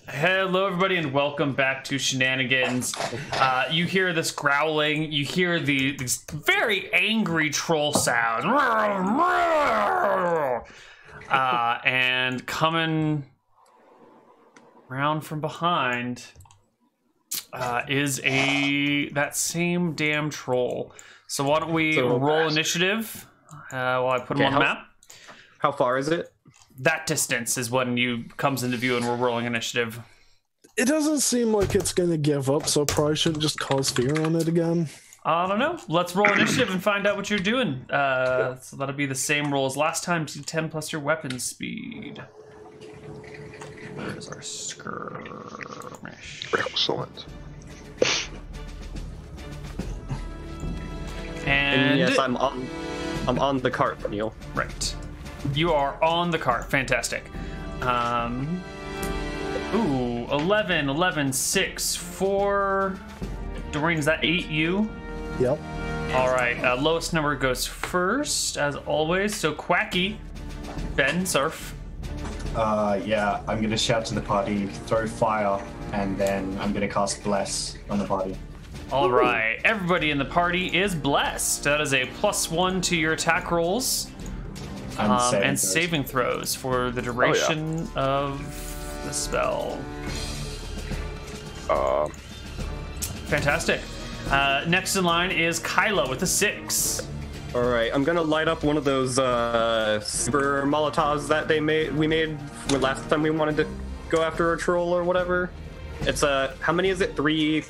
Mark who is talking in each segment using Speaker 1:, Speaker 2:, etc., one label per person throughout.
Speaker 1: Hello, everybody, and welcome back to Shenanigans. You hear this growling. You hear these very angry troll sounds. And coming around from behind is that same damn troll. So why don't we roll initiative while I put him on the map?
Speaker 2: How far is it?
Speaker 1: That distance is when you comes into view and we're rolling initiative.
Speaker 3: It doesn't seem like it's going to give up, so probably shouldn't just cause fear on it again.
Speaker 1: I don't know. Let's roll initiative and find out what you're doing. So that'll be the same roll as last time. D10 plus your weapon speed. Where's our skirmish?
Speaker 4: Excellent.
Speaker 1: And
Speaker 2: yes, I'm on the cart, Neal.
Speaker 1: Right. You are on the cart. Fantastic. Ooh, 11, 6, 4. Doreen, is that 8 you?
Speaker 3: Yep.
Speaker 1: All right. Lowest number goes first, as always. So Quacky, Ben, Surf.
Speaker 5: Yeah, I'm gonna shout to the party, throw fire, and then I'm gonna cast Bless on the party.
Speaker 1: All right. Everybody in the party is blessed. That is a +1 to your attack rolls. And saving throws for the duration of the spell. Fantastic. Next in line is Kyla with a 6.
Speaker 2: All right, I'm gonna light up one of those super Molotovs that we made last time we wanted to go after a troll or whatever. It's how many is it? Three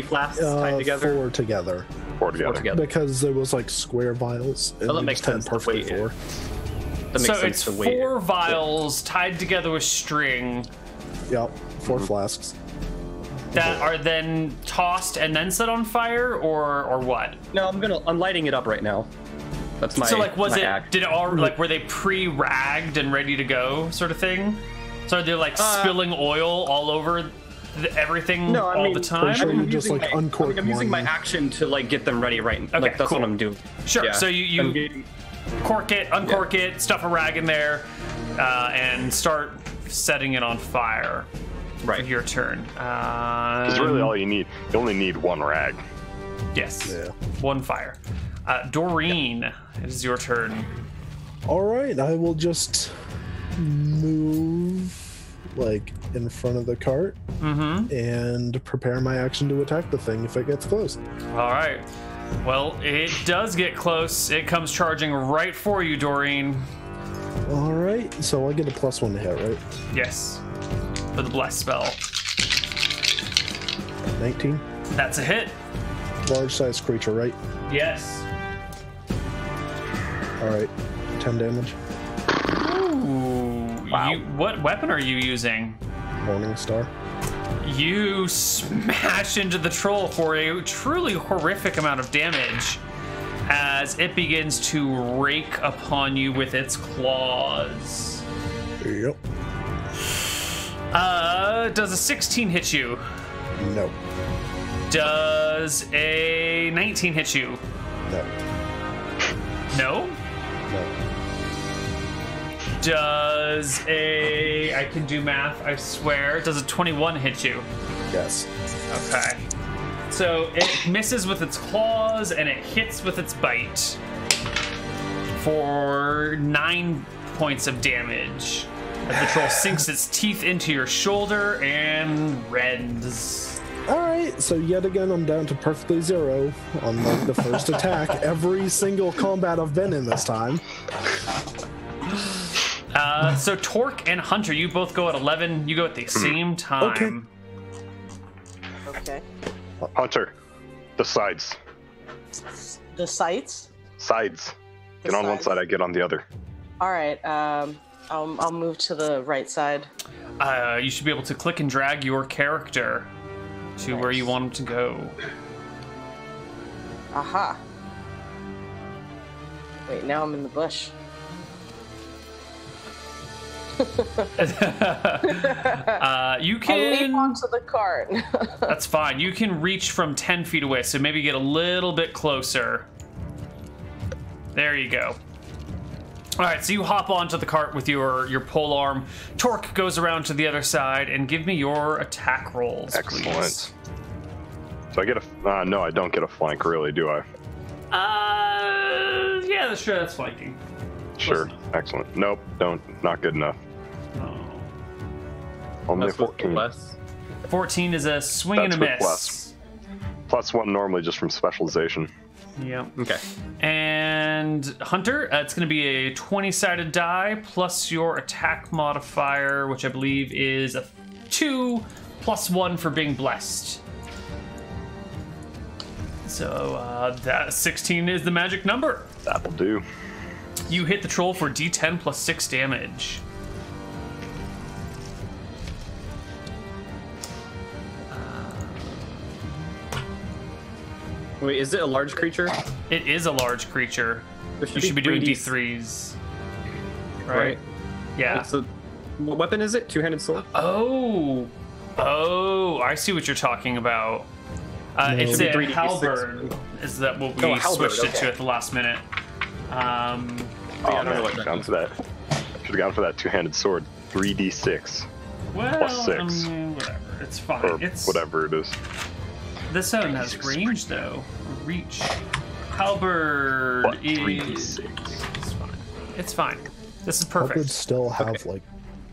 Speaker 2: flasks tied together.
Speaker 3: 4 together.
Speaker 4: Four together.
Speaker 3: Because it was like square vials.
Speaker 2: Oh, that makes sense.
Speaker 3: Perfectly 4.
Speaker 1: So it's 4 vials tied together with string.
Speaker 3: Yep, 4 flasks.
Speaker 1: That are then tossed and then set on fire, or what?
Speaker 2: No, I'm lighting it up right now. That's my.
Speaker 1: So like,
Speaker 2: act.
Speaker 1: did it all like were they pre-ragged and ready to go, sort of thing? So they're like spilling oil all over everything all the time.
Speaker 3: I'm just like uncork.
Speaker 2: I'm using my action to like get them ready right.
Speaker 1: Okay,
Speaker 2: like that's
Speaker 1: cool.
Speaker 2: what I'm doing.
Speaker 1: Sure.
Speaker 2: Yeah.
Speaker 1: So you cork it, uncork it, stuff a rag in there, and start setting it on fire.
Speaker 2: Right.
Speaker 1: Your turn.
Speaker 4: That's really all you need. You only need 1 rag.
Speaker 1: Yes.
Speaker 3: Yeah.
Speaker 1: 1 fire. Doreen, it is your turn.
Speaker 3: All right, I will just move like in front of the cart and prepare my action to attack the thing if it gets close.
Speaker 1: All right. Well, it does get close. It comes charging right for you, Doreen.
Speaker 3: All right, so I get a +1 to hit, right?
Speaker 1: Yes. For the bless spell.
Speaker 3: 19.
Speaker 1: That's a hit.
Speaker 3: Large size creature, right?
Speaker 1: Yes.
Speaker 3: All right, 10 damage.
Speaker 1: Ooh.
Speaker 4: Wow.
Speaker 1: What weapon are you using?
Speaker 3: Morning Star.
Speaker 1: You smash into the troll for a truly horrific amount of damage as it begins to rake upon you with its claws.
Speaker 3: Yep.
Speaker 1: Does a 16 hit you?
Speaker 3: No.
Speaker 1: Does a 19 hit you?
Speaker 3: No.
Speaker 1: No?
Speaker 3: No.
Speaker 1: Does I can do math, I swear. Does a 21 hit you?
Speaker 3: Yes.
Speaker 1: Okay. So it misses with its claws and it hits with its bite for 9 points of damage. As the troll sinks its teeth into your shoulder and rends.
Speaker 3: All right, so yet again, I'm down to perfectly 0 on like the first attack. Every single combat I've been in this time.
Speaker 1: So Torque and Hunter, you both go at 11. You go at the same time.
Speaker 6: Okay.
Speaker 4: Hunter, the sides.
Speaker 6: The sights?
Speaker 4: Sides. Get on one side, I get on the other.
Speaker 6: All right. I'll move to the right side.
Speaker 1: You should be able to click and drag your character to where you want him to go.
Speaker 6: Aha. Wait, now I'm in the bush.
Speaker 1: You
Speaker 6: I leap
Speaker 1: can.
Speaker 6: onto the cart.
Speaker 1: That's fine. You can reach from 10 feet away, so maybe get a little bit closer. There you go. All right, so you hop onto the cart with your pole arm. Torque goes around to the other side, and give me your attack rolls,
Speaker 4: Excellent.
Speaker 1: please.
Speaker 4: So I get a... no, I don't get a flank, really, do I?
Speaker 1: Yeah, sure, that's flanking.
Speaker 4: Sure. Excellent. Nope, don't. Not good enough.
Speaker 1: Oh.
Speaker 4: Only
Speaker 2: That's with
Speaker 4: 14.
Speaker 2: less.
Speaker 1: 14 is a swing
Speaker 4: That's
Speaker 1: and a
Speaker 4: with
Speaker 1: miss.
Speaker 4: +1 normally just from specialization.
Speaker 1: Yep.
Speaker 2: Okay.
Speaker 1: And Hunter, it's going to be a 20-sided die plus your attack modifier, which I believe is a 2 + 1 for being blessed. So that 16 is the magic number.
Speaker 4: That'll do.
Speaker 1: You hit the troll for D10 + 6 damage.
Speaker 2: Wait, is it a large creature?
Speaker 1: It is a large creature.
Speaker 2: There
Speaker 1: You should be doing
Speaker 2: 3D.
Speaker 1: D3s.
Speaker 2: Right.
Speaker 1: Yeah.
Speaker 2: So, what weapon is it? Two-handed sword?
Speaker 1: Oh, I see what you're talking about. It's
Speaker 2: Should
Speaker 1: a
Speaker 2: be 3D6.
Speaker 1: halberd. Is that what we
Speaker 2: Oh, a halberd,
Speaker 1: switched it
Speaker 2: okay.
Speaker 1: to at the last minute?
Speaker 4: Oh,
Speaker 2: I don't know
Speaker 4: man,
Speaker 2: what
Speaker 4: I should
Speaker 2: that
Speaker 4: have gone for that. Should have gone for that two-handed sword. 3d6
Speaker 1: Well,
Speaker 4: +6.
Speaker 1: whatever. It's fine.
Speaker 4: or
Speaker 1: It's
Speaker 4: whatever it is.
Speaker 1: This one has range though. Reach. Halberd
Speaker 4: What,
Speaker 1: is.
Speaker 4: 3d6?
Speaker 1: It's fine. It's fine. This is
Speaker 3: I would
Speaker 1: perfect.
Speaker 3: still have like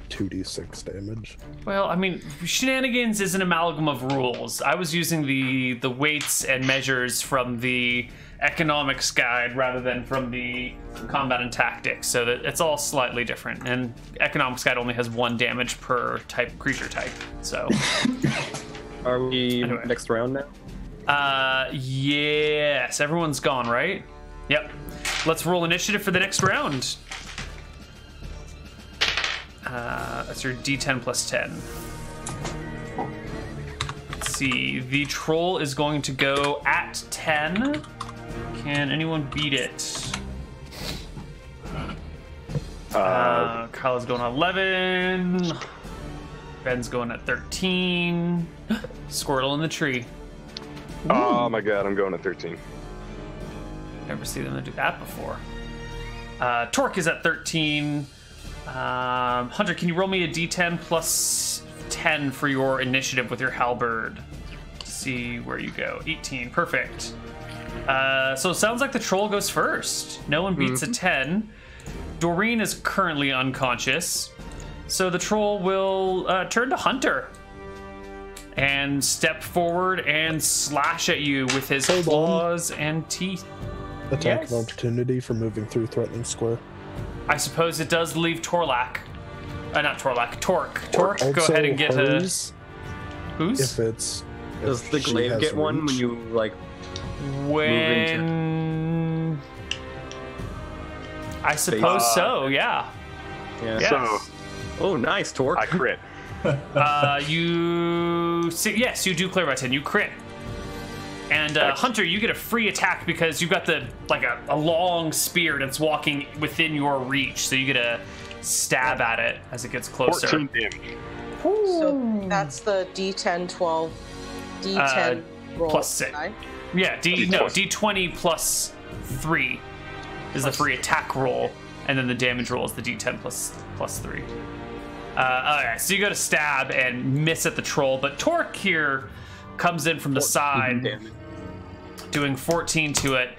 Speaker 3: 2d6 damage.
Speaker 1: Well, I mean, Shenanigans is an amalgam of rules. I was using the weights and measures from the economics guide rather than from the combat and tactics, so that it's all slightly different. And economics guide only has 1 damage per creature type. So,
Speaker 2: Are we
Speaker 1: Anyway.
Speaker 2: next round now?
Speaker 1: yes, everyone's gone, right? Yep. Let's roll initiative for the next round. That's your D10 + 10. Let's see. The troll is going to go at 10. Can anyone beat it? Kyle's going at 11. Ben's going at 13. Squirtle in the tree.
Speaker 4: Oh my god, I'm going at 13.
Speaker 1: Never seen them do that before. Torque is at 13. Hunter, can you roll me a D10 + 10 for your initiative with your halberd? See where you go. 18, perfect. So it sounds like the troll goes first. No one beats a 10. Doreen is currently unconscious. So the troll will turn to Hunter and step forward and slash at you with his
Speaker 3: Hold on.
Speaker 1: claws and teeth.
Speaker 3: Attack
Speaker 1: Yes.
Speaker 3: of opportunity for moving through threatening square.
Speaker 1: I suppose it does leave Torque. Torque, go
Speaker 3: Also
Speaker 1: ahead and get
Speaker 3: hers,
Speaker 1: who's?
Speaker 3: if it's
Speaker 2: Does
Speaker 3: if
Speaker 2: the
Speaker 3: she
Speaker 2: glaive
Speaker 3: has
Speaker 2: get one when
Speaker 3: reach.
Speaker 2: you, like...
Speaker 1: When I suppose so, yeah.
Speaker 2: Yeah.
Speaker 1: Yes.
Speaker 4: So,
Speaker 2: Oh, nice, Torque.
Speaker 4: I crit.
Speaker 1: Yes, you do clear by 10. You crit. And Hunter, you get a free attack because you've got a long spear and it's walking within your reach, so you get a stab at it as it gets closer.
Speaker 4: 14 damage.
Speaker 6: So that's the D10, 12, D10 roll.
Speaker 1: plus 6.
Speaker 6: die.
Speaker 1: Yeah, D20 plus 3 is the free attack roll, and then the damage roll is the D10 plus 3. Alright, so you go to stab and miss at the troll, but Torque here comes in from the side,
Speaker 2: damage.
Speaker 1: doing 14 to it,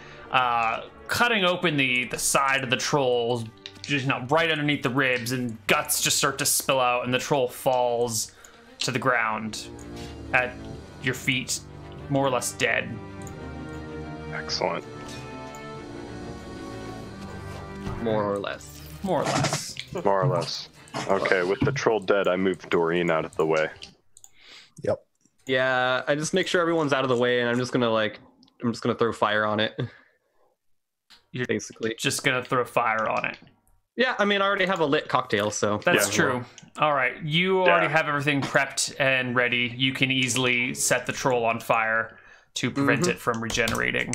Speaker 1: cutting open the side of the troll, just right underneath the ribs, and guts just start to spill out, and the troll falls to the ground at your feet, more or less dead.
Speaker 4: Excellent.
Speaker 2: More or less.
Speaker 1: More or less.
Speaker 4: More or less. Okay, with the troll dead, I moved Doreen out of the way.
Speaker 3: Yep.
Speaker 2: Yeah, I just make sure everyone's out of the way, and I'm just gonna throw fire on it.
Speaker 1: You're
Speaker 2: Basically.
Speaker 1: just gonna throw fire on it.
Speaker 2: Yeah, I mean, I already have a lit cocktail, so...
Speaker 1: That's
Speaker 4: Yeah.
Speaker 1: true. All right, you already
Speaker 4: Yeah.
Speaker 1: have everything prepped and ready. You can easily set the troll on fire to prevent it from regenerating.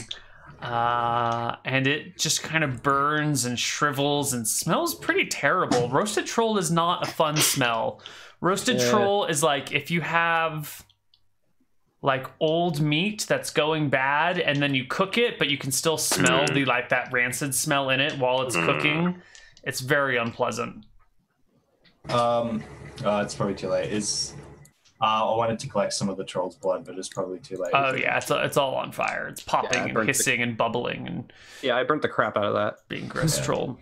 Speaker 1: And it just kind of burns and shrivels and smells pretty terrible. Roasted troll is not a fun smell. Roasted troll is like if you have like old meat that's going bad and then you cook it, but you can still smell that rancid smell in it while it's cooking. It's very unpleasant.
Speaker 5: It's probably too late. I wanted to collect some of the troll's blood, but it's probably too late.
Speaker 1: Oh yeah, it's all on fire. It's popping and hissing and bubbling and
Speaker 2: Yeah, I burnt the crap out of that.
Speaker 1: being gross troll.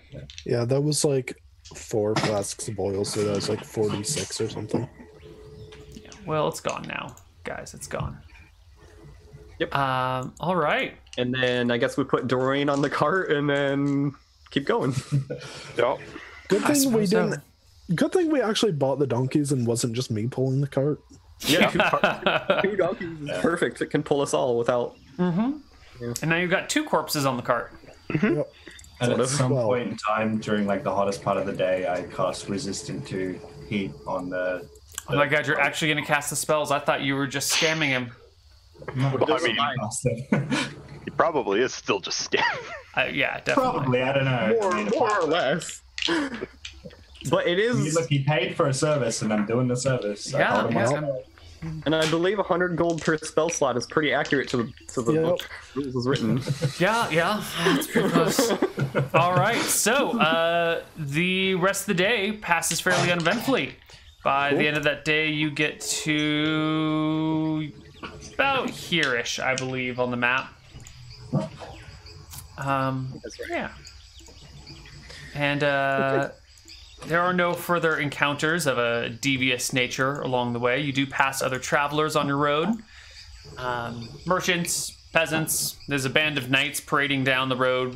Speaker 3: Yeah, that was like 4 flasks of oil, so that was like 46 or something.
Speaker 1: Yeah, well, it's gone now, guys. It's gone.
Speaker 2: Yep.
Speaker 1: All right.
Speaker 2: And then I guess we put Doreen on the cart and then keep going.
Speaker 4: Yep.
Speaker 3: Good thing we
Speaker 1: suppose so.
Speaker 3: didn't. Good thing we actually bought the donkeys and wasn't just me pulling the cart.
Speaker 2: Yeah, two donkeys is perfect. It can pull us all without.
Speaker 1: And now you've got 2 corpses on the cart.
Speaker 3: Yep.
Speaker 5: And at some
Speaker 3: Well-
Speaker 5: point in time during like the hottest part of the day, I cast resistant to heat on the.
Speaker 1: Oh my god, you're actually going to cast the spells. I thought you were just scamming him.
Speaker 4: Well, I mean, he probably is still just scamming.
Speaker 1: Yeah, definitely.
Speaker 5: Probably, I don't know.
Speaker 2: More or less. But it is.
Speaker 5: Look, he paid for a service, and I'm doing the service. I told him
Speaker 1: Yeah,
Speaker 5: myself.
Speaker 2: And I believe 100 gold per spell slot is pretty accurate to the
Speaker 3: Yep.
Speaker 2: book rules was written.
Speaker 1: Yeah, it's pretty close. All right, so the rest of the day passes fairly uneventfully. By the end of that day, you get to about here-ish, I believe, on the map. Yeah. And there are no further encounters of a devious nature along the way. You do pass other travelers on your road. Merchants, peasants. There's a band of knights parading down the road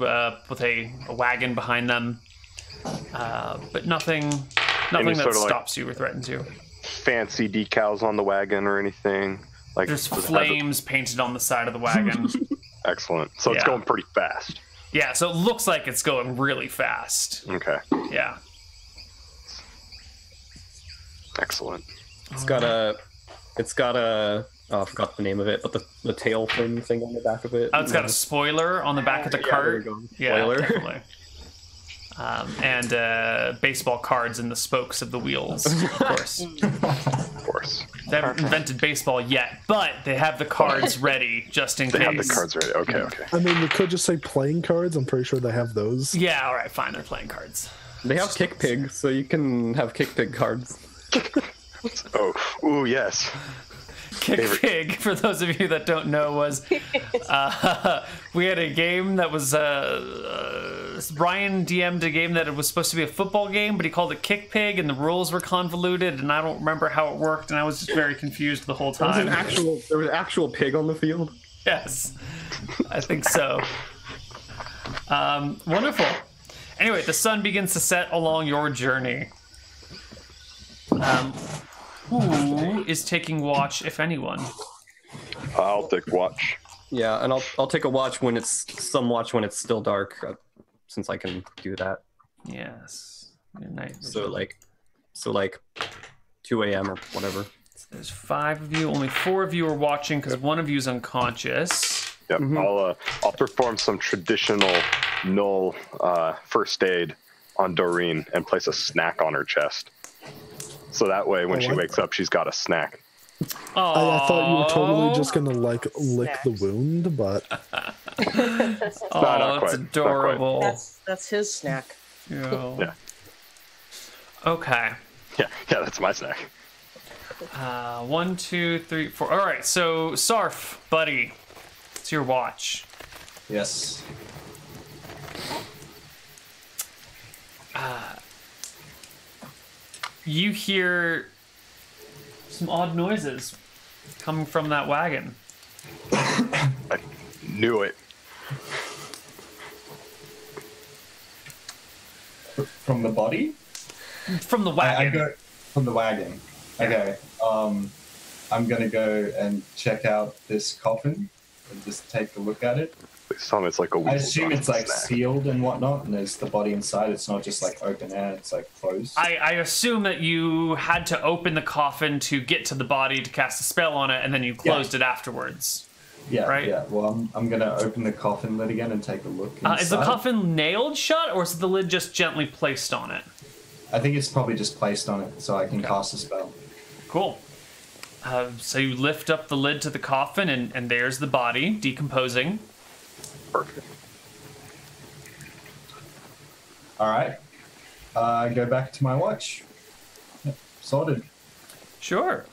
Speaker 1: with a wagon behind them. But nothing that
Speaker 4: sort of, like,
Speaker 1: stops you or threatens you.
Speaker 4: Fancy decals on the wagon or anything. Like
Speaker 1: There's
Speaker 4: does it have
Speaker 1: flames painted on the side of the wagon.
Speaker 4: Excellent. So it's
Speaker 1: Yeah.
Speaker 4: going pretty fast.
Speaker 1: Yeah, so it looks like it's going really fast.
Speaker 4: Okay.
Speaker 1: Yeah.
Speaker 2: It's
Speaker 4: Excellent.
Speaker 2: got a. Oh, I forgot the name of it, but the tail fin thing on the back of it.
Speaker 1: Oh, it's got a spoiler on the back of the
Speaker 2: Yeah, there
Speaker 1: cart.
Speaker 2: you go.
Speaker 1: Yeah,
Speaker 2: Spoiler.
Speaker 1: definitely. And baseball cards in the spokes of the wheels, of course.
Speaker 4: Of course.
Speaker 1: They haven't invented baseball yet, but they have the cards ready just in
Speaker 4: They
Speaker 1: case.
Speaker 4: have the cards ready. Okay.
Speaker 3: I mean, we could just say playing cards. I'm pretty sure they have those.
Speaker 1: Yeah, all right, fine. They're playing cards.
Speaker 2: They have kick pig, so you can have kick pig cards.
Speaker 4: Oh, ooh, yes.
Speaker 1: Kick Pig, for those of you that don't know, was we had a game that was Brian DM'd a game that it was supposed to be a football game, but he called it Kick Pig, and the rules were convoluted, and I don't remember how it worked, and I was just very confused the whole
Speaker 2: There was
Speaker 1: time.
Speaker 2: an actual pig on the field.
Speaker 1: Yes, I think so. Wonderful. Anyway, the sun begins to set along your journey. Who is taking watch, if anyone?
Speaker 4: I'll take watch.
Speaker 2: Yeah, and I'll take a watch when it's still dark, since I can do that.
Speaker 1: Yes. Good night.
Speaker 2: So like 2 a.m. or whatever.
Speaker 1: There's 5 of you. Only 4 of you are watching because one of you is unconscious.
Speaker 4: Yep. I'll perform some traditional null first aid on Doreen and place a snack on her chest. So that way, when she wakes up, she's got a snack.
Speaker 3: I thought you were totally just gonna like lick the wound, but
Speaker 1: Oh,
Speaker 4: not
Speaker 1: that's
Speaker 4: quite.
Speaker 1: adorable.
Speaker 6: That's his snack.
Speaker 1: Yeah.
Speaker 4: Yeah.
Speaker 1: Okay.
Speaker 4: Yeah, that's my snack.
Speaker 1: 1, 2, 3, 4. All right. So Sarf, buddy, it's your watch.
Speaker 5: Yes.
Speaker 1: You hear some odd noises coming from that wagon.
Speaker 4: I knew it.
Speaker 5: From the body?
Speaker 1: From the
Speaker 5: I
Speaker 1: wagon.
Speaker 5: go from the wagon. Okay. I'm gonna go and check out this coffin and just take a look at it.
Speaker 4: Please tell me it's like a
Speaker 5: I
Speaker 4: weasel
Speaker 5: assume
Speaker 4: dog
Speaker 5: it's like
Speaker 4: snack.
Speaker 5: sealed and whatnot, and there's the body inside. It's not just like open air; it's like closed.
Speaker 1: I assume that you had to open the coffin to get to the body to cast a spell on it, and then you closed it afterwards.
Speaker 5: Yeah,
Speaker 1: right?
Speaker 5: yeah. Well, I'm gonna open the coffin lid again and take a look.
Speaker 1: Is the
Speaker 5: inside.
Speaker 1: coffin nailed shut, or is the lid just gently placed on it?
Speaker 5: I think it's probably just placed on it so I can cast a spell.
Speaker 1: Cool. So you lift up the lid to the coffin, and there's the body decomposing.
Speaker 4: Perfect.
Speaker 5: All right. Go back to my watch. Yep, sorted.
Speaker 1: Sure.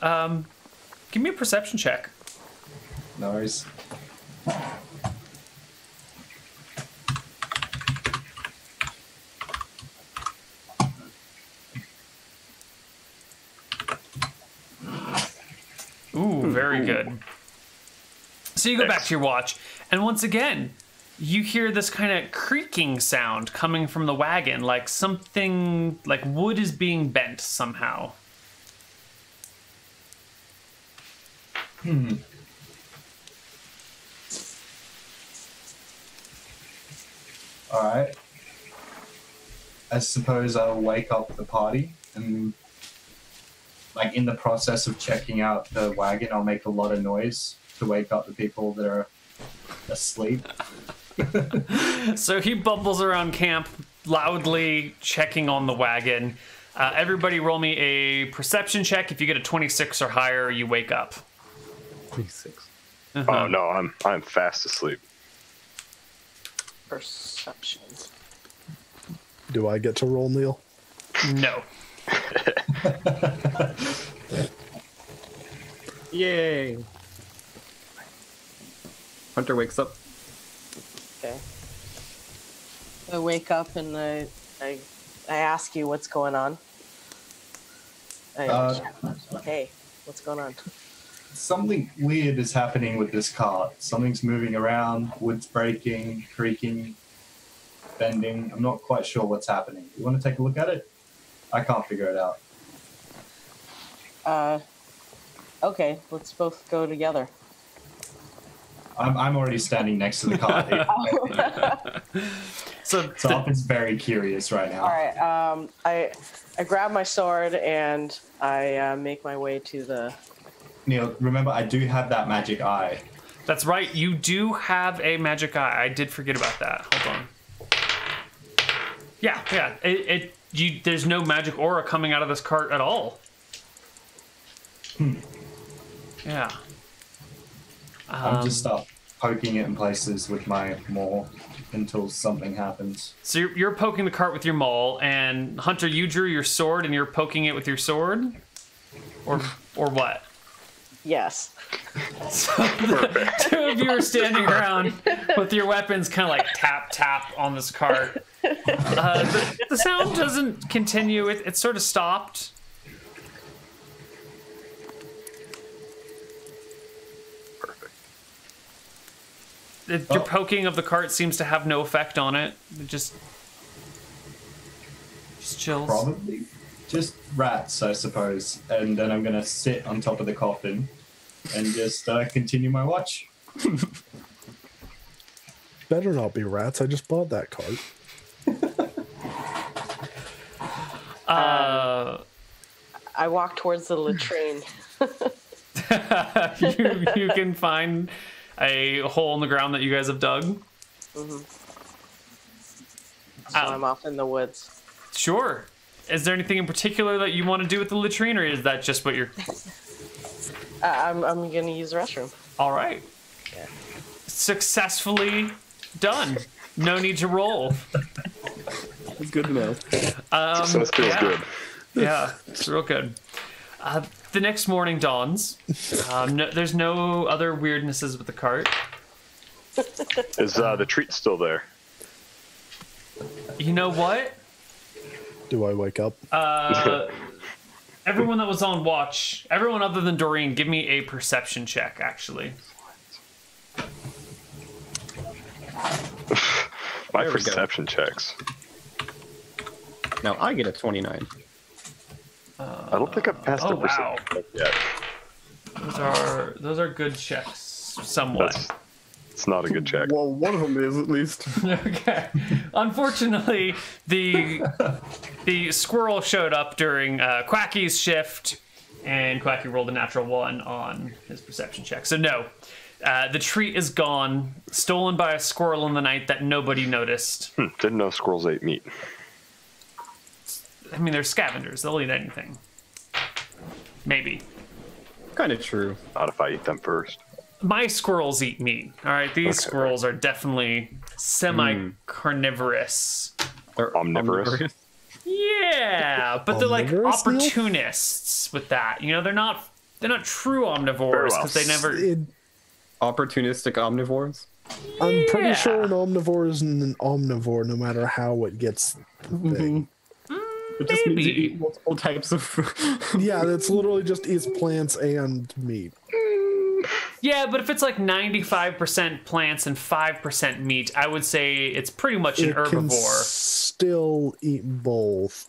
Speaker 1: Give me a perception check.
Speaker 5: No worries.
Speaker 1: Ooh, very good. So you go back to your watch, and once again, you hear this kind of creaking sound coming from the wagon, like something, like wood is being bent somehow.
Speaker 5: Alright. I suppose I'll wake up the party and, like, in the process of checking out the wagon, I'll make a lot of noise to wake up the people that are asleep.
Speaker 1: So he bumbles around camp, loudly checking on the wagon. Everybody roll me a perception check. If you get a 26 or higher, you wake up.
Speaker 2: 26.
Speaker 4: Oh no, I'm fast asleep.
Speaker 6: Perception.
Speaker 3: Do I get to roll, Neal?
Speaker 1: No.
Speaker 2: Yay! Hunter wakes up.
Speaker 6: Okay. I wake up and I ask you what's going on. Hey, what's going on?
Speaker 5: Something weird is happening with this cart. Something's moving around, wood's breaking, creaking, bending. I'm not quite sure what's happening. You want to take a look at it? I can't figure it out.
Speaker 6: Okay, let's both go together.
Speaker 5: I'm already standing next to the cart.
Speaker 1: So
Speaker 5: Dolphin's very curious right now.
Speaker 6: All right. I grab my sword and I make my way to the.
Speaker 5: Neal, remember I do have that magic eye.
Speaker 1: that's right. You do have a magic eye. I did forget about that. Hold on. Yeah. There's no magic aura coming out of this cart at all. Yeah.
Speaker 5: I'm just poking it in places with my maul until something happens.
Speaker 1: So you're poking the cart with your maul, and Hunter, you drew your sword, and you're poking it with your sword, or what?
Speaker 6: Yes.
Speaker 1: So the two of you are standing around with your weapons, kind of like tap on this cart. The sound doesn't continue; it sort of stopped. Your poking of the cart seems to have no effect on it. It just chills.
Speaker 5: Probably just rats, I suppose. And then I'm gonna sit on top of the coffin and just continue my watch.
Speaker 3: Better not be rats. I just bought that cart.
Speaker 6: I walk towards the latrine.
Speaker 1: you can find a hole in the ground that you guys have dug.
Speaker 6: Mm-hmm. So I'm off in the woods.
Speaker 1: Sure. Is there anything in particular that you want to do with the latrine, or is that just what you're...
Speaker 6: I'm going to use the restroom.
Speaker 1: All right.
Speaker 6: Yeah.
Speaker 1: Successfully done. No need to roll.
Speaker 2: It's good to know.
Speaker 4: So this feels good.
Speaker 1: Yeah, it's real good. The next morning dawns. There's no other weirdnesses with the cart.
Speaker 4: Is the treat still there?
Speaker 1: You know what?
Speaker 3: Do I wake up?
Speaker 1: Everyone that was on watch, everyone other than Doreen, give me a perception check, actually.
Speaker 4: My perception checks.
Speaker 2: Now I get a 29.
Speaker 4: I don't think I've passed the
Speaker 1: wow.
Speaker 4: perception check yet.
Speaker 1: Those are good checks, somewhat.
Speaker 4: It's not a good check.
Speaker 2: Well, one of them is at least.
Speaker 1: Okay. Unfortunately, the squirrel showed up during Quacky's shift, and Quacky rolled a natural 1 on his perception check. So no, the treat is gone, stolen by a squirrel in the night that nobody noticed.
Speaker 4: Didn't know squirrels ate meat.
Speaker 1: I mean, they're scavengers. They'll eat anything. Maybe.
Speaker 2: Kind of true.
Speaker 4: Not if I eat them first.
Speaker 1: My squirrels eat meat. All right, these squirrels are definitely semi-carnivorous.
Speaker 2: They're
Speaker 4: Omnivorous.
Speaker 1: Yeah, but they're like
Speaker 3: Omnivorous, Neal?
Speaker 1: opportunists with that. You know, they're not true omnivores because they never.
Speaker 2: Opportunistic omnivores.
Speaker 3: I'm pretty
Speaker 1: Yeah.
Speaker 3: sure an omnivore isn't an omnivore, no matter how it gets big.
Speaker 2: It just means you
Speaker 1: Maybe.
Speaker 2: eat multiple types of.
Speaker 3: Yeah, that's literally just eats plants and meat.
Speaker 1: Yeah, but if it's like 95% plants and 5% meat, I would say it's pretty much an
Speaker 3: It can
Speaker 1: herbivore.
Speaker 3: still eat both.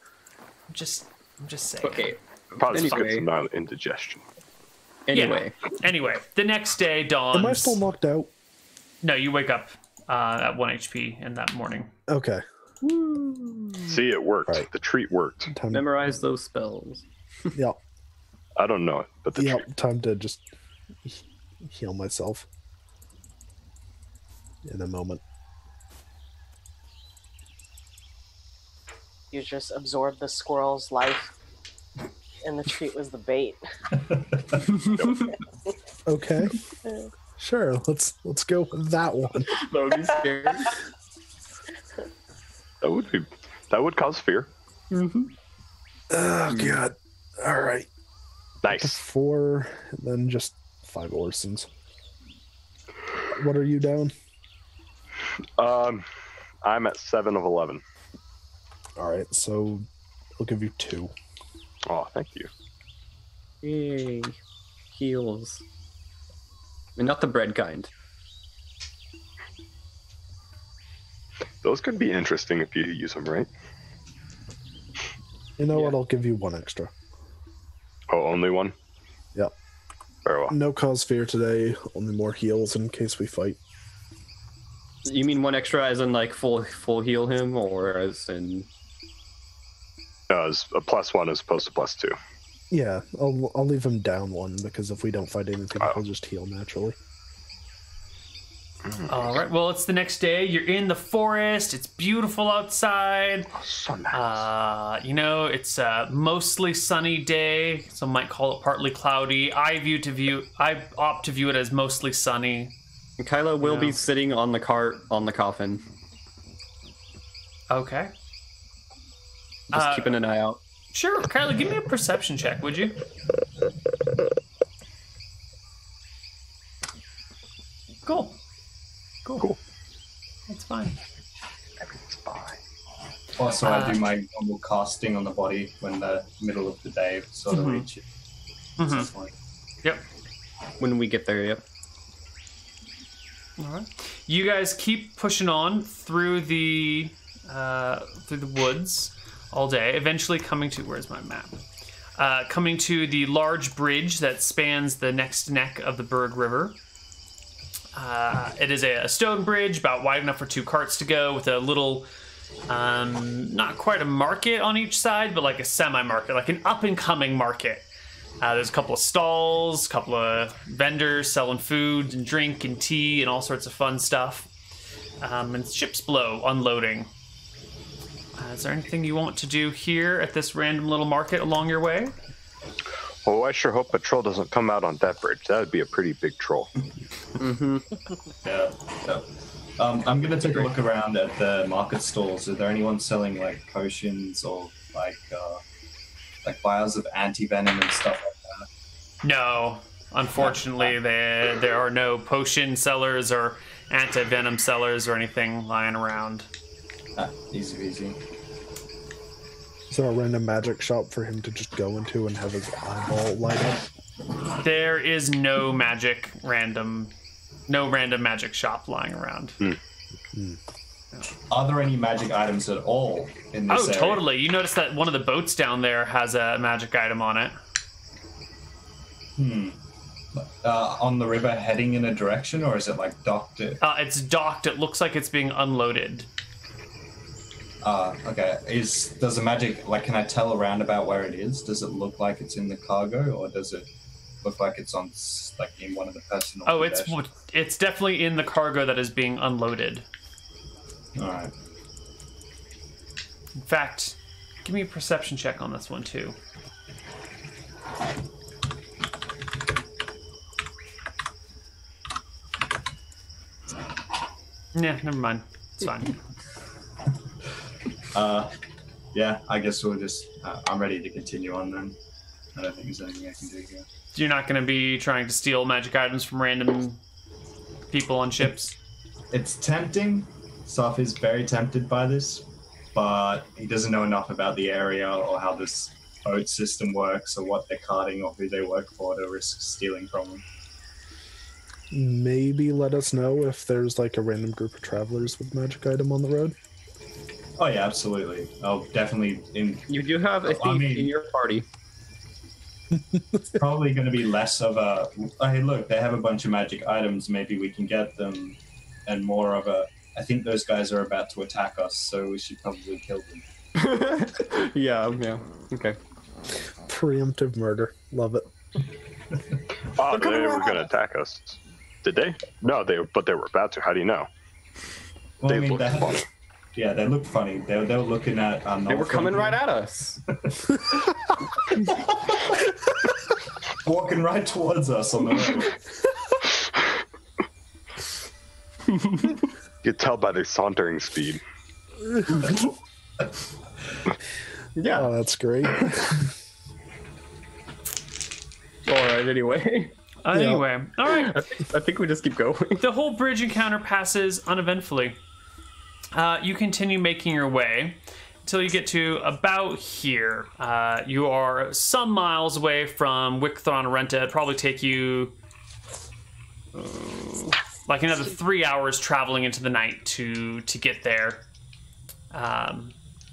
Speaker 1: I'm just saying.
Speaker 2: Okay.
Speaker 4: Probably
Speaker 2: Anyway.
Speaker 4: gets amount of indigestion.
Speaker 2: Anyway.
Speaker 1: Anyway, the next day dawns.
Speaker 3: Am I still knocked out?
Speaker 1: No, you wake up at 1 HP in that morning.
Speaker 3: Okay.
Speaker 4: See, it worked.
Speaker 3: Right.
Speaker 4: The treat worked.
Speaker 3: Time,
Speaker 2: Memorize those spells.
Speaker 3: yep.
Speaker 4: I don't know it, but the treat.
Speaker 3: Yep. Time to just heal myself in a moment.
Speaker 6: You just absorb the squirrel's life, and the treat was the bait.
Speaker 3: Okay. Sure. Let's go with that one.
Speaker 2: That would be scary.
Speaker 4: That would cause fear.
Speaker 3: Oh god. All right.
Speaker 4: Nice.
Speaker 3: 4, and then just 5 Orsons. What are you down?
Speaker 4: I'm at 7 of 11.
Speaker 3: All right, so I'll give you 2.
Speaker 4: Oh, thank you.
Speaker 2: Yay. Heals. And not the bread kind.
Speaker 4: Those could be interesting if you use them right.
Speaker 3: You know
Speaker 2: Yeah.
Speaker 3: what? I'll give you 1 extra.
Speaker 4: Oh, only one?
Speaker 3: Yep.
Speaker 4: Very well.
Speaker 3: No cause fear today. Only more heals in case we fight.
Speaker 2: You mean 1 extra as in like full heal him, or as in?
Speaker 4: It's a +1 as opposed to +2.
Speaker 3: Yeah, I'll leave him down 1 because if we don't fight anything,
Speaker 4: Oh.
Speaker 3: he'll just heal naturally.
Speaker 1: All right. Well, it's the next day. You're in the forest. It's beautiful outside.
Speaker 4: Oh, so nice.
Speaker 1: You know, it's a mostly sunny day. Some might call it partly cloudy. I opt to view it as mostly sunny.
Speaker 2: And Kylo will
Speaker 1: Yeah.
Speaker 2: be sitting on the cart on the coffin.
Speaker 1: Okay.
Speaker 2: Just keeping an eye out.
Speaker 1: Sure, Kylie, give me a perception check, would you? Cool. That's fine.
Speaker 4: Everything's fine.
Speaker 5: Also, I do my normal casting on the body when the middle of the day sort of reaches. So it's like,
Speaker 1: Yep.
Speaker 2: When we get there, yep.
Speaker 1: All right. You guys keep pushing on through the woods all day. Eventually, coming to where's my map? Coming to the large bridge that spans the next neck of the Berg River. It is a stone bridge, about wide enough for 2 carts to go, with a little, not quite a market on each side, but like a semi-market, like an up-and-coming market. There's a couple of stalls, a couple of vendors selling food and drink and tea and all sorts of fun stuff. And ships below, unloading. Is there anything you want to do here at this random little market along your way?
Speaker 4: Oh, I sure hope a troll doesn't come out on that bridge. That would be a pretty big troll.
Speaker 5: yeah. I'm gonna take a look around at the market stalls. Is there anyone selling like potions or like vials of anti-venom and stuff like that?
Speaker 1: No, unfortunately, there are no potion sellers or anti-venom sellers or anything lying around.
Speaker 5: Easy peasy.
Speaker 3: Is there a random magic shop for him to just go into and have his eyeball light up?
Speaker 1: There is no random magic shop lying around.
Speaker 5: Are there any magic items at all in this area?
Speaker 1: Totally. You notice that one of the boats down there has a magic item on it.
Speaker 5: On the river heading in a direction, or is it like docked?
Speaker 1: It's docked. It looks like it's being unloaded.
Speaker 5: Okay. Does the magic, like, can I tell around about where it is? Does it look like it's in the cargo, or does it look like it's on, like, in one of the personal possessions?
Speaker 1: It's definitely in the cargo that is being unloaded.
Speaker 5: All right.
Speaker 1: In fact, give me a perception check on this one too. Nah, never mind. It's fine.
Speaker 5: Yeah, I guess we'll just. I'm ready to continue on then. I don't think there's anything I can do here.
Speaker 1: You're not going to be trying to steal magic items from random people on ships?
Speaker 5: It's tempting. Soph is very tempted by this, but he doesn't know enough about the area or how this boat system works or what they're carting or who they work for to risk stealing from them.
Speaker 3: Maybe let us know if there's like a random group of travelers with magic item on the road.
Speaker 5: Oh yeah, absolutely. I'll definitely.
Speaker 2: You do have a thief in your party.
Speaker 5: It's probably going to be less of a. Hey, look, they have a bunch of magic items. Maybe we can get them, and more of a. I think those guys are about to attack us, so we should probably kill them.
Speaker 2: Yeah. Okay.
Speaker 3: Preemptive murder. Love it.
Speaker 4: Oh, they were going to attack us. Did they? No, but they were about to. How do you know?
Speaker 5: Well,
Speaker 4: They looked funny.
Speaker 5: Yeah, they look funny. They were looking at.
Speaker 2: They were coming right at us.
Speaker 5: Walking right towards us on the road.
Speaker 4: You can tell by their sauntering speed.
Speaker 2: Yeah.
Speaker 3: Oh, that's great.
Speaker 2: Alright, anyway.
Speaker 1: Anyway, all right.
Speaker 2: I think we just keep going.
Speaker 1: The whole bridge encounter passes uneventfully. You continue making your way until you get to about here. You are some miles away from Wickthron Renta. It'd probably take you like another 3 hours traveling into the night to get there.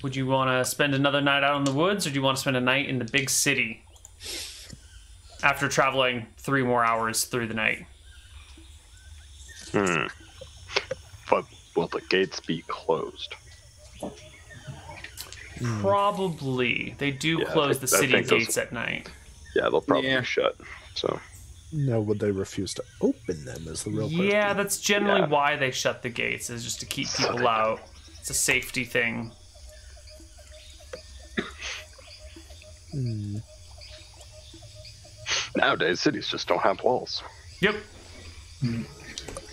Speaker 1: Would you want to spend another night out in the woods, or do you want to spend a night in the big city after traveling 3 more hours through the night?
Speaker 4: But will the gates be closed?
Speaker 1: Probably. They do close the city gates at night.
Speaker 4: Yeah, they'll probably be shut. So.
Speaker 3: No, would they refuse to open them is the real question.
Speaker 1: Yeah, that's generally why they shut the gates, is just to keep people out. It's a safety thing.
Speaker 4: Nowadays, cities just don't have walls.
Speaker 1: Yep.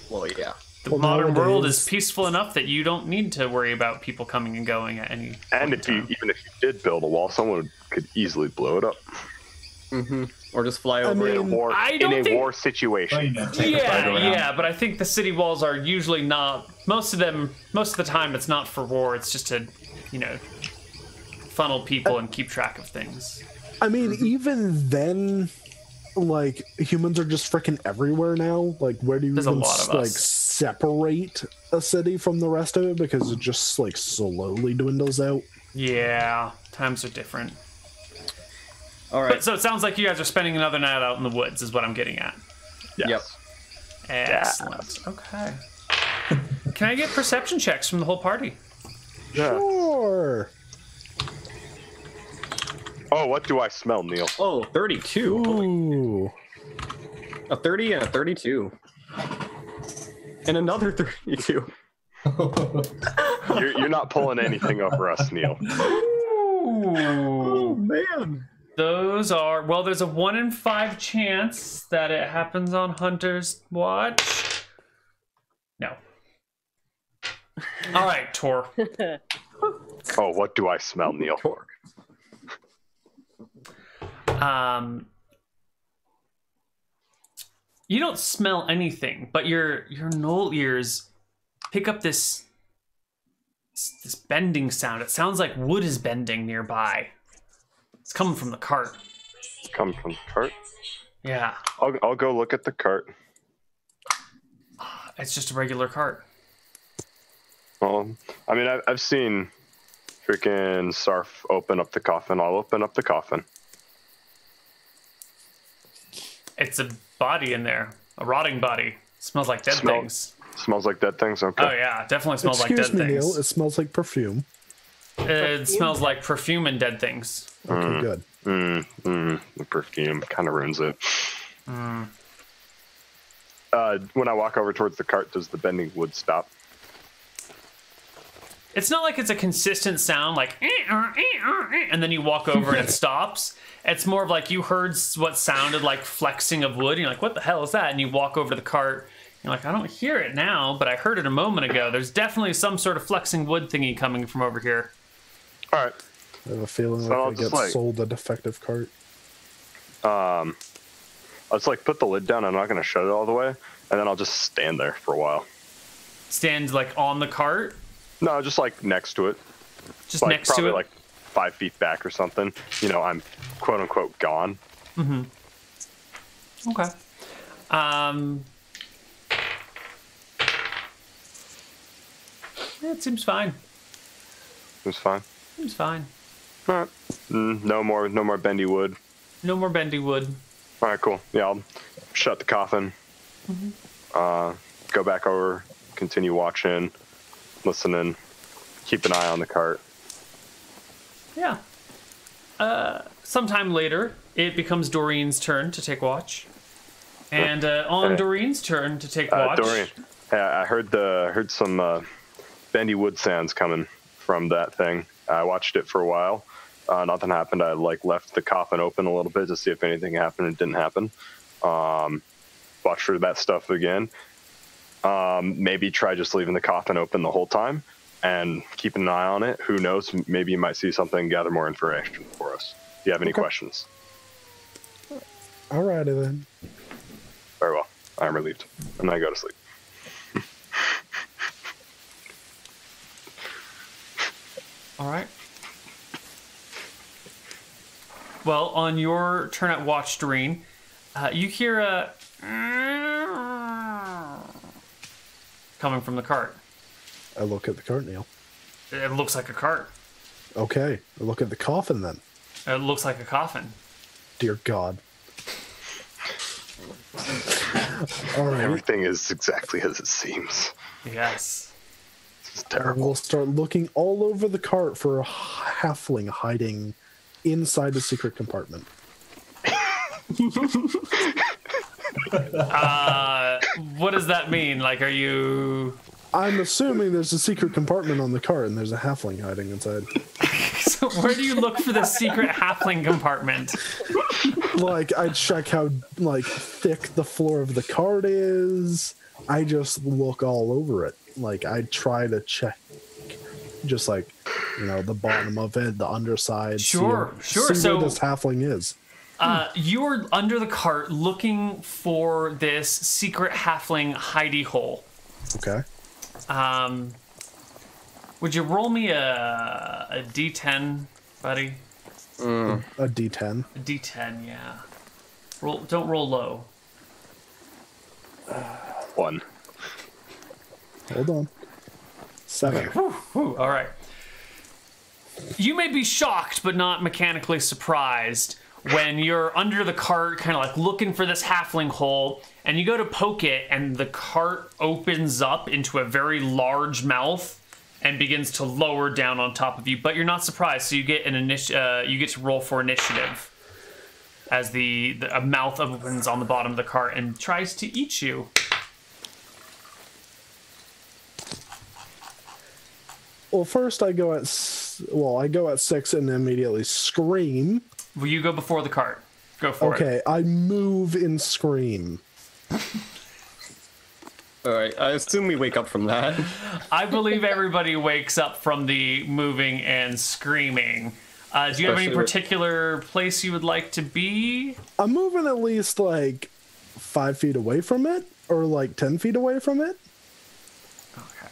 Speaker 2: Well, yeah.
Speaker 1: The modern world is peaceful enough that you don't need to worry about people coming and going at any
Speaker 4: And even if you did build a wall, someone could easily blow it up.
Speaker 2: Or just fly over it.
Speaker 4: In a war situation.
Speaker 1: Yeah, but I think the city walls are usually not. Most of the time, it's not for war. It's just to, funnel people and keep track of things.
Speaker 3: I mean, even then, like, humans are just freaking everywhere now. Like, where do you
Speaker 1: There's
Speaker 3: even,
Speaker 1: a lot of
Speaker 3: like,
Speaker 1: us.
Speaker 3: separate a city from the rest of it? Because it just, like, slowly dwindles out.
Speaker 1: Yeah, times are different.
Speaker 2: All right.
Speaker 1: But, so it sounds like you guys are spending another night out in the woods, is what I'm getting at.
Speaker 4: Yes.
Speaker 2: Yep.
Speaker 1: Excellent. Okay. Can I get perception checks from the whole party?
Speaker 4: Yeah.
Speaker 3: Sure.
Speaker 4: Oh, what do I smell, Neal?
Speaker 2: Oh, 32.
Speaker 3: Ooh.
Speaker 2: A 30 and a 32. And another 32.
Speaker 4: You're not pulling anything over us, Neal.
Speaker 2: Oh, man.
Speaker 1: Those are, well, there's a 1 in 5 chance that it happens on Hunter's watch. No. All right, Tor.
Speaker 4: Oh, what do I smell, Neal?
Speaker 1: You don't smell anything, but your knoll ears pick up this bending sound. It sounds like wood is bending nearby. It's coming from the cart.
Speaker 4: It's coming from the cart.
Speaker 1: Yeah,
Speaker 4: I'll go look at the cart.
Speaker 1: it's just a regular cart.
Speaker 4: Well, I mean, I've seen freaking Sarf open up the coffin. I'll open up the coffin.
Speaker 1: It's a body in there, a rotting body. Smells like dead things.
Speaker 4: Smells like dead things? Okay.
Speaker 1: Oh yeah, definitely smells like dead
Speaker 3: Excuse me,
Speaker 1: things.
Speaker 3: Neal. It smells like perfume.
Speaker 1: It smells like perfume and dead things.
Speaker 3: Okay, good.
Speaker 4: The perfume kind of ruins it. When I walk over towards the cart, does the bending wood stop?
Speaker 1: It's not like it's a consistent sound like and then you walk over and it stops. It's more of like you heard what sounded like flexing of wood and you're like, what the hell is that? And you walk over to the cart. You're like, I don't hear it now, but I heard it a moment ago. There's definitely some sort of flexing wood thingy coming from over here.
Speaker 4: All right.
Speaker 3: I have a feeling
Speaker 4: So
Speaker 3: like
Speaker 4: I'll
Speaker 3: I
Speaker 4: just,
Speaker 3: get sold a defective cart.
Speaker 4: I'll just like put the lid down. I'm not going to shut it all the way, and then I'll just stand there for a while.
Speaker 1: Stand like on the cart?
Speaker 4: No, just like next to it.
Speaker 1: Just
Speaker 4: like,
Speaker 1: next to
Speaker 4: probably
Speaker 1: it?
Speaker 4: like 5 feet back or something. You know, I'm quote unquote gone.
Speaker 1: Mm-hmm. Okay. Yeah, it seems fine.
Speaker 4: It's fine.
Speaker 1: Seems fine.
Speaker 4: All right. No more bendy wood.
Speaker 1: No more bendy wood.
Speaker 4: All right, cool. Yeah, I'll shut the coffin. Go back over, continue watching, listening, keep an eye on the cart.
Speaker 1: Yeah. Sometime later, it becomes Doreen's turn to take watch. And on Doreen's turn to take watch...
Speaker 4: Doreen, hey, I heard some bendy wood sounds coming from that thing. I watched it for a while. Nothing happened. I left the coffin open a little bit to see if anything happened. It didn't happen. Watch for that stuff again. Maybe try just leaving the coffin open the whole time and keeping an eye on it. Who knows? Maybe you might see something, gather more information for us. Do you have any questions?
Speaker 3: Alrighty then.
Speaker 4: Very well. I'm relieved. And I go to sleep.
Speaker 1: All right. Well, on your turn at watch, Doreen, you hear a coming from the cart.
Speaker 3: I look at the cart, Neal.
Speaker 1: It looks like a cart.
Speaker 3: Okay, I look at the coffin then.
Speaker 1: It looks like a coffin.
Speaker 3: Dear God. All right.
Speaker 4: Everything is exactly as it seems.
Speaker 1: Yes.
Speaker 4: This is
Speaker 3: I
Speaker 4: terrible.
Speaker 3: will start looking all over the cart for a halfling hiding inside the secret compartment.
Speaker 1: What does that mean? Like, are you...
Speaker 3: I'm assuming there's a secret compartment on the cart and there's a halfling hiding inside.
Speaker 1: So where do you look for the secret halfling compartment?
Speaker 3: Like, I check how, thick the floor of the cart is. I just look all over it. Like, I try to check just, the bottom of it, the underside.
Speaker 1: Sure.
Speaker 3: See
Speaker 1: So
Speaker 3: where this halfling is.
Speaker 1: you're under the cart looking for this secret halfling hidey hole.
Speaker 3: Okay.
Speaker 1: Would you roll me a D10, buddy?
Speaker 3: A D10.
Speaker 1: A D10, yeah. Don't roll low.
Speaker 4: 1.
Speaker 3: Hold on. 7.
Speaker 1: Whew, all right. You may be shocked, but not mechanically surprised when you're under the cart, kind of looking for this halfling hole, and you go to poke it, and the cart opens up into a very large mouth and begins to lower down on top of you. But you're not surprised, so you get you get to roll for initiative as a mouth opens on the bottom of the cart and tries to eat you.
Speaker 3: Well, first I go at 6 and immediately scream.
Speaker 1: Will you go before the cart? Go for it.
Speaker 3: Okay, I move and scream.
Speaker 2: All right, I assume we wake up from that.
Speaker 1: I believe everybody wakes up from the moving and screaming. Do you have any particular place you would like to be?
Speaker 3: I'm moving at least 5 feet away from it, or 10 feet away from it.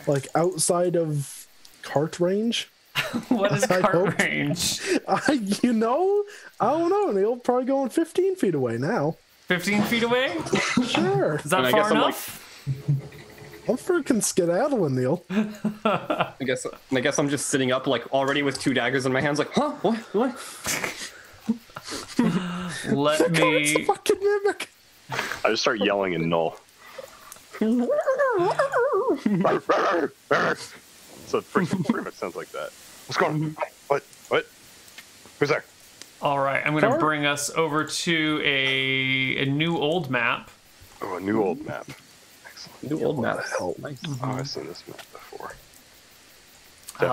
Speaker 1: Okay.
Speaker 3: Outside of cart range.
Speaker 1: What is cart range?
Speaker 3: I don't know. Neil, probably going 15 feet away now.
Speaker 1: 15 feet away?
Speaker 3: Sure.
Speaker 1: Is that far enough?
Speaker 3: I'm freaking skedaddling, Neil.
Speaker 2: I guess I'm just sitting up, already with 2 daggers in my hands, huh? What?
Speaker 1: Let me...
Speaker 3: It's a fucking mimic.
Speaker 4: I just start yelling in Null. So it pretty much sounds like that. What's going on? What? Who's there?
Speaker 1: All right, I'm going to bring us over to a new old map.
Speaker 4: Oh, a new old map. Excellent.
Speaker 2: New old map.
Speaker 3: Nice.
Speaker 4: Oh, I've seen this map before.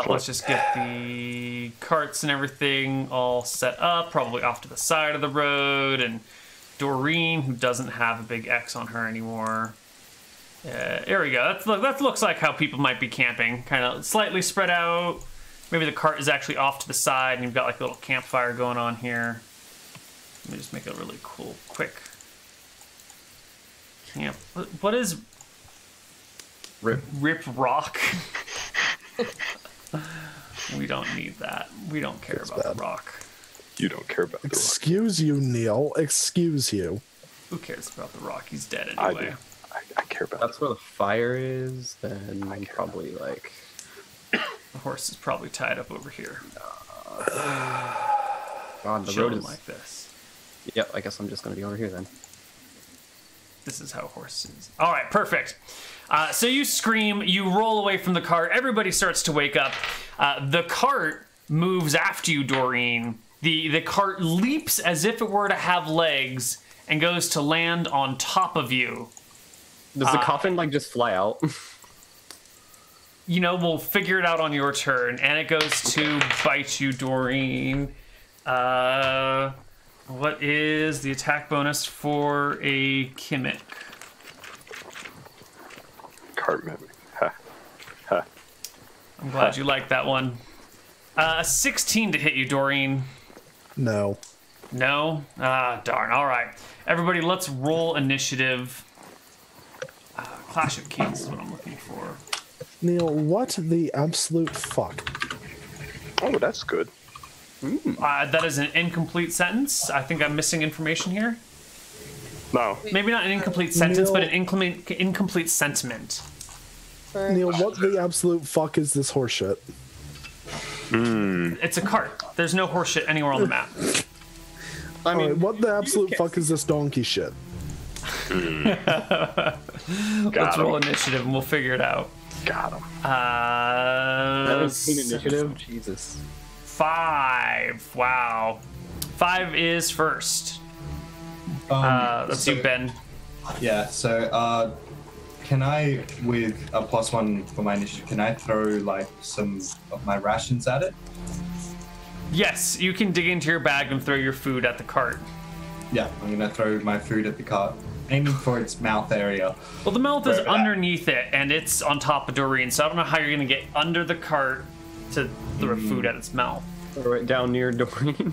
Speaker 1: Let's just get the carts and everything all set up, probably off to the side of the road, and Doreen, who doesn't have a big X on her anymore. There we go. That looks like how people might be camping. Kind of slightly spread out, Maybe the cart is actually off to the side and you've got like a little campfire going on here. Let me just make a really cool, quick camp. What is Rip rock? We don't need that. We don't care about the rock.
Speaker 4: You don't care about the rock.
Speaker 3: Excuse you, Neal. Excuse you.
Speaker 1: Who cares about the rock? He's dead
Speaker 4: I
Speaker 1: anyway.
Speaker 4: do. I care about
Speaker 2: That's where the fire is, then probably like...
Speaker 1: The horse is probably tied up over here.
Speaker 2: God, the road
Speaker 1: Chilling
Speaker 2: is...
Speaker 1: like this.
Speaker 2: Yep, I guess I'm just going to be over here then.
Speaker 1: This is how horses. All right, perfect. So you scream, you roll away from the cart. Everybody starts to wake up. The cart moves after you, Doreen. The cart leaps as if it were to have legs and goes to land on top of you.
Speaker 2: Does the coffin like just fly out?
Speaker 1: You know, we'll figure it out on your turn. And it goes to bite you, Doreen. What is the attack bonus for a Kimmick?
Speaker 4: cart mimic. Ha. Ha.
Speaker 1: I'm glad you liked that one. 16 to hit you, Doreen.
Speaker 3: No.
Speaker 1: No? Ah, darn. All right. Everybody, let's roll initiative. Clash of Kings is what I'm looking for.
Speaker 3: Neal, what the absolute fuck?
Speaker 4: Oh, that's good.
Speaker 1: That is an incomplete sentence. I think I'm missing information here.
Speaker 4: No.
Speaker 1: Maybe not an incomplete sentence,
Speaker 3: Neal-
Speaker 1: but an incomplete sentiment.
Speaker 3: Neal, what the absolute fuck is this horseshit?
Speaker 1: It's a cart. There's no horse shit anywhere on the map.
Speaker 2: I mean,
Speaker 3: Alright, what the absolute fuck is this donkey shit?
Speaker 1: Let's roll initiative and we'll figure it out.
Speaker 4: Got him.
Speaker 2: 17 initiative? Jesus.
Speaker 1: 5. Wow. 5 is first. Let's do Ben.
Speaker 5: Yeah, so can I, with a +1 for my initiative, can I throw like some of my rations at it?
Speaker 1: Yes, you can dig into your bag and throw your food at the cart.
Speaker 5: Yeah, I'm gonna throw my food at the cart, aiming for its mouth area.
Speaker 1: Well, the mouth is
Speaker 5: Wherever that-
Speaker 1: underneath it, and it's on top of Doreen, so I don't know how you're going to get under the cart to throw food at its mouth.
Speaker 2: Throw it down near Doreen.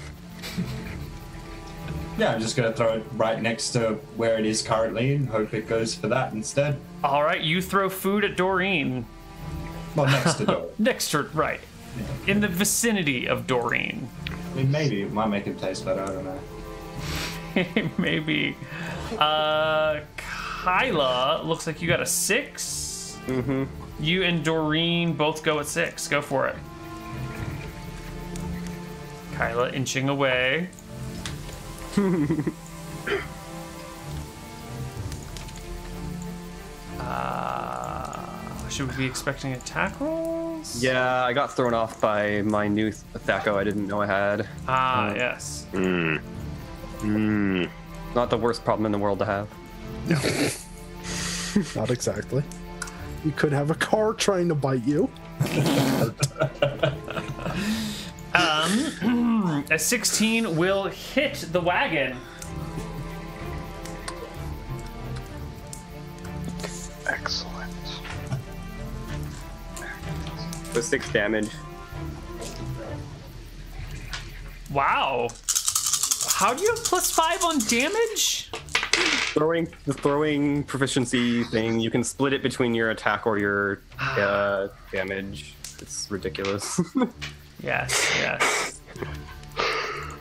Speaker 5: Yeah, I'm just gonna throw it right next to where it is currently and hope it goes for that instead.
Speaker 1: All right, you throw food at Doreen.
Speaker 5: Well, next to Dory.
Speaker 1: Next to, right. In the vicinity of Doreen.
Speaker 5: I mean, maybe it might make it taste better, I don't know.
Speaker 1: Maybe. Kyla, looks like you got a 6.
Speaker 2: Mm-hmm.
Speaker 1: You and Doreen both go at 6. Go for it. Kyla inching away. Should we be expecting attack rolls?
Speaker 2: Yeah, I got thrown off by my new Thaco I didn't know I had.
Speaker 1: Yes.
Speaker 2: Not the worst problem in the world to have.
Speaker 3: Not exactly. You could have a car trying to bite you.
Speaker 1: A 16 will hit the wagon.
Speaker 4: Excellent.
Speaker 2: For 6 damage.
Speaker 1: Wow. How do you have +5 on damage?
Speaker 2: The throwing proficiency thing, you can split it between your attack or your damage. It's ridiculous.
Speaker 1: Yes, yes.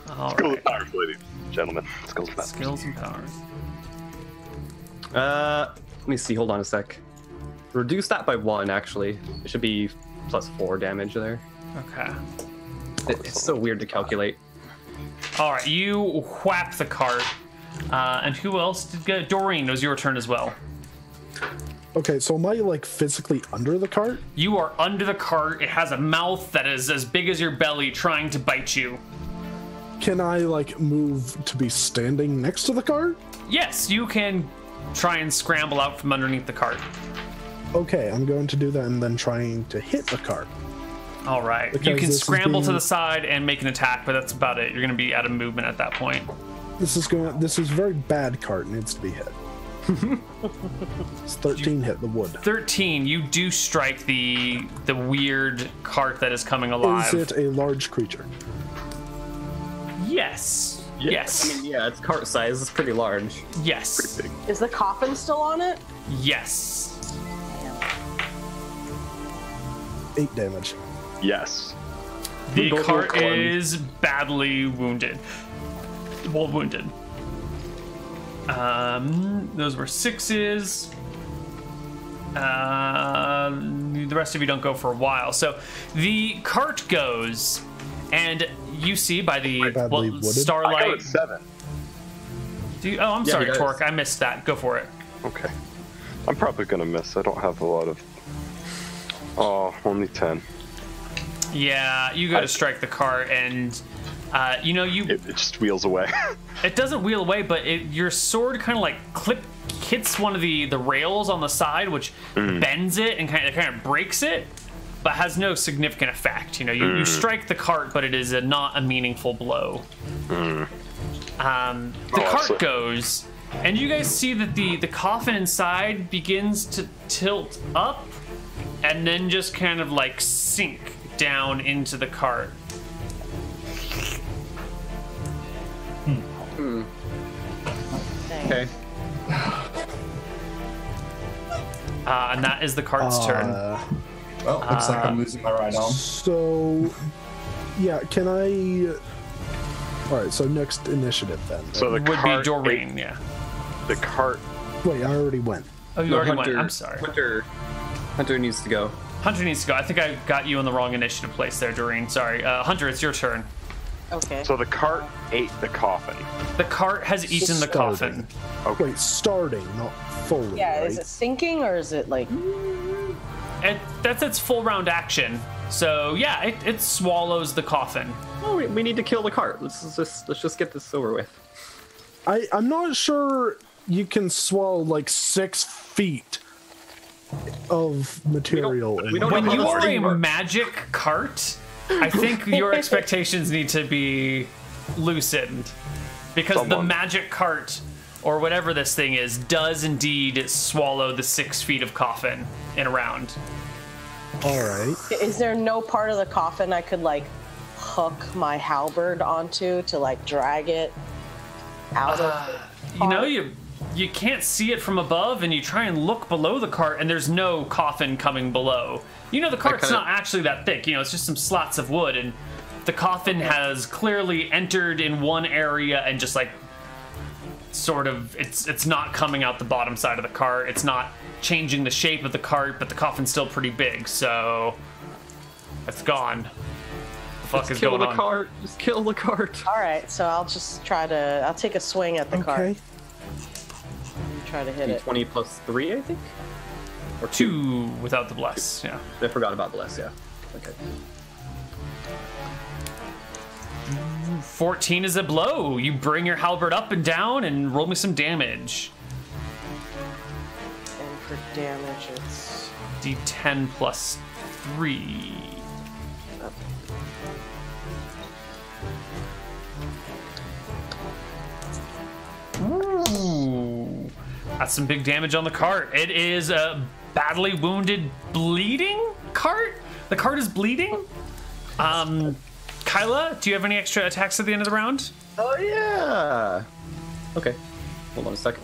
Speaker 1: All
Speaker 4: Skills
Speaker 1: right.
Speaker 4: and powers, ladies and gentlemen. Skills and powers.
Speaker 1: Skills and powers.
Speaker 2: Let me see, hold on a sec. Reduce that by 1, actually. It should be +4 damage there.
Speaker 1: Okay.
Speaker 2: It's so weird to calculate.
Speaker 1: All right, you whap the cart. And who else did go? Doreen, it was your turn as well.
Speaker 3: Okay, so am I like physically under the cart?
Speaker 1: You are under the cart. It has a mouth that is as big as your belly trying to bite you.
Speaker 3: Can I like move to be standing next to the cart?
Speaker 1: Yes, you can try and scramble out from underneath the cart.
Speaker 3: Okay, I'm going to do that and then trying to hit the cart.
Speaker 1: All right. You
Speaker 3: Because
Speaker 1: can
Speaker 3: this is
Speaker 1: scramble to
Speaker 3: being-
Speaker 1: the side and make an attack, but that's about it. You're going to be out of movement at that point.
Speaker 3: This is very bad cart, needs to be hit. It's 13 hit the wood.
Speaker 1: 13. You do strike the weird cart that is coming alive.
Speaker 3: Is it a large creature?
Speaker 1: Yes. Yes.
Speaker 2: I mean, yeah, it's cart size. It's pretty large.
Speaker 1: Yes.
Speaker 2: Pretty big.
Speaker 6: Is the coffin still on it?
Speaker 1: Yes.
Speaker 3: 8 damage.
Speaker 4: Yes.
Speaker 1: The
Speaker 2: Both
Speaker 1: cart
Speaker 2: were corn.
Speaker 1: is badly wounded. Well wounded. Those were 6s. The rest of you don't go for a while. So the cart goes, and you see by the
Speaker 3: Badly wooded?
Speaker 4: I
Speaker 1: starlight.
Speaker 4: got a 7.
Speaker 1: I'm
Speaker 2: Yeah,
Speaker 1: sorry,
Speaker 2: he does.
Speaker 1: Torque. I missed that. Go for it.
Speaker 4: Okay. I'm probably gonna miss. I don't have a lot of. Oh, only 10.
Speaker 1: Yeah, you go to strike the cart, and
Speaker 4: It just wheels away.
Speaker 1: it doesn't wheel away, but your sword kind of like hits one of the rails on the side, which bends it and kind of breaks it, but has no significant effect. You strike the cart, but it is not a meaningful blow. The cart goes, and you guys see that the coffin inside begins to tilt up, and then just kind of like sink down into the cart.
Speaker 2: Okay.
Speaker 1: And that is the cart's turn.
Speaker 5: Well, looks like I'm losing my right arm.
Speaker 3: So, yeah, can I... Alright, so next initiative then.
Speaker 4: So the
Speaker 1: Would
Speaker 4: cart,
Speaker 1: be Doreen, yeah.
Speaker 4: The cart.
Speaker 3: Wait, I already went.
Speaker 1: Oh, you
Speaker 2: No,
Speaker 1: already
Speaker 2: Hunter,
Speaker 1: went. I'm sorry.
Speaker 2: Hunter needs to go.
Speaker 1: Hunter needs to go. I think I got you in the wrong initiative place there, Doreen. Sorry. Hunter, it's your turn.
Speaker 6: Okay.
Speaker 4: So the cart ate the coffin.
Speaker 1: The cart has eaten the coffin.
Speaker 3: Wait, starting, not fully,
Speaker 6: Yeah,
Speaker 3: right?
Speaker 6: is it sinking or is it like?
Speaker 1: That's its full round action. So yeah, it swallows the coffin.
Speaker 2: Oh, we need to kill the cart. Let's just get this over with.
Speaker 3: I'm not sure you can swallow like 6 feet of material.
Speaker 2: we don't
Speaker 1: When
Speaker 2: have
Speaker 1: you
Speaker 2: all
Speaker 1: are
Speaker 2: the
Speaker 1: a
Speaker 2: work.
Speaker 1: magic cart, I think your expectations need to be loosened. Because the
Speaker 4: Someone.
Speaker 1: magic cart, or whatever this thing is, does indeed swallow the 6 feet of coffin in a round.
Speaker 3: All right.
Speaker 6: Is there no part of the coffin I could like hook my halberd onto to like drag it out of?
Speaker 1: You can't see it from above, and you try and look below the cart, and there's no coffin coming below. The cart's
Speaker 2: kinda-
Speaker 1: not actually that thick. It's just some slats of wood, and the coffin has clearly entered in one area and just like sort of it's not coming out the bottom side of the cart. It's not changing the shape of the cart, but the coffin's still pretty big, so it's gone. The fuck is
Speaker 2: Kill
Speaker 1: going
Speaker 2: the
Speaker 1: on?
Speaker 2: cart. Just kill the cart.
Speaker 6: All right, so I'll just I'll take a swing at the cart
Speaker 3: Okay.
Speaker 6: and try to hit it.
Speaker 2: 20 plus 3, I think. Or
Speaker 1: 2 without the bless. Yeah.
Speaker 2: I forgot about bless. Yeah. Okay.
Speaker 1: 14 is a blow. You bring your halberd up and down and roll me some damage.
Speaker 6: And for damage, it's
Speaker 1: D10 plus 3. Ooh. That's some big damage on the cart. It is a badly wounded, bleeding cart. The cart is bleeding. Kyla, do you have any extra attacks at the end of the round?
Speaker 2: Oh yeah. Okay. Hold on a second.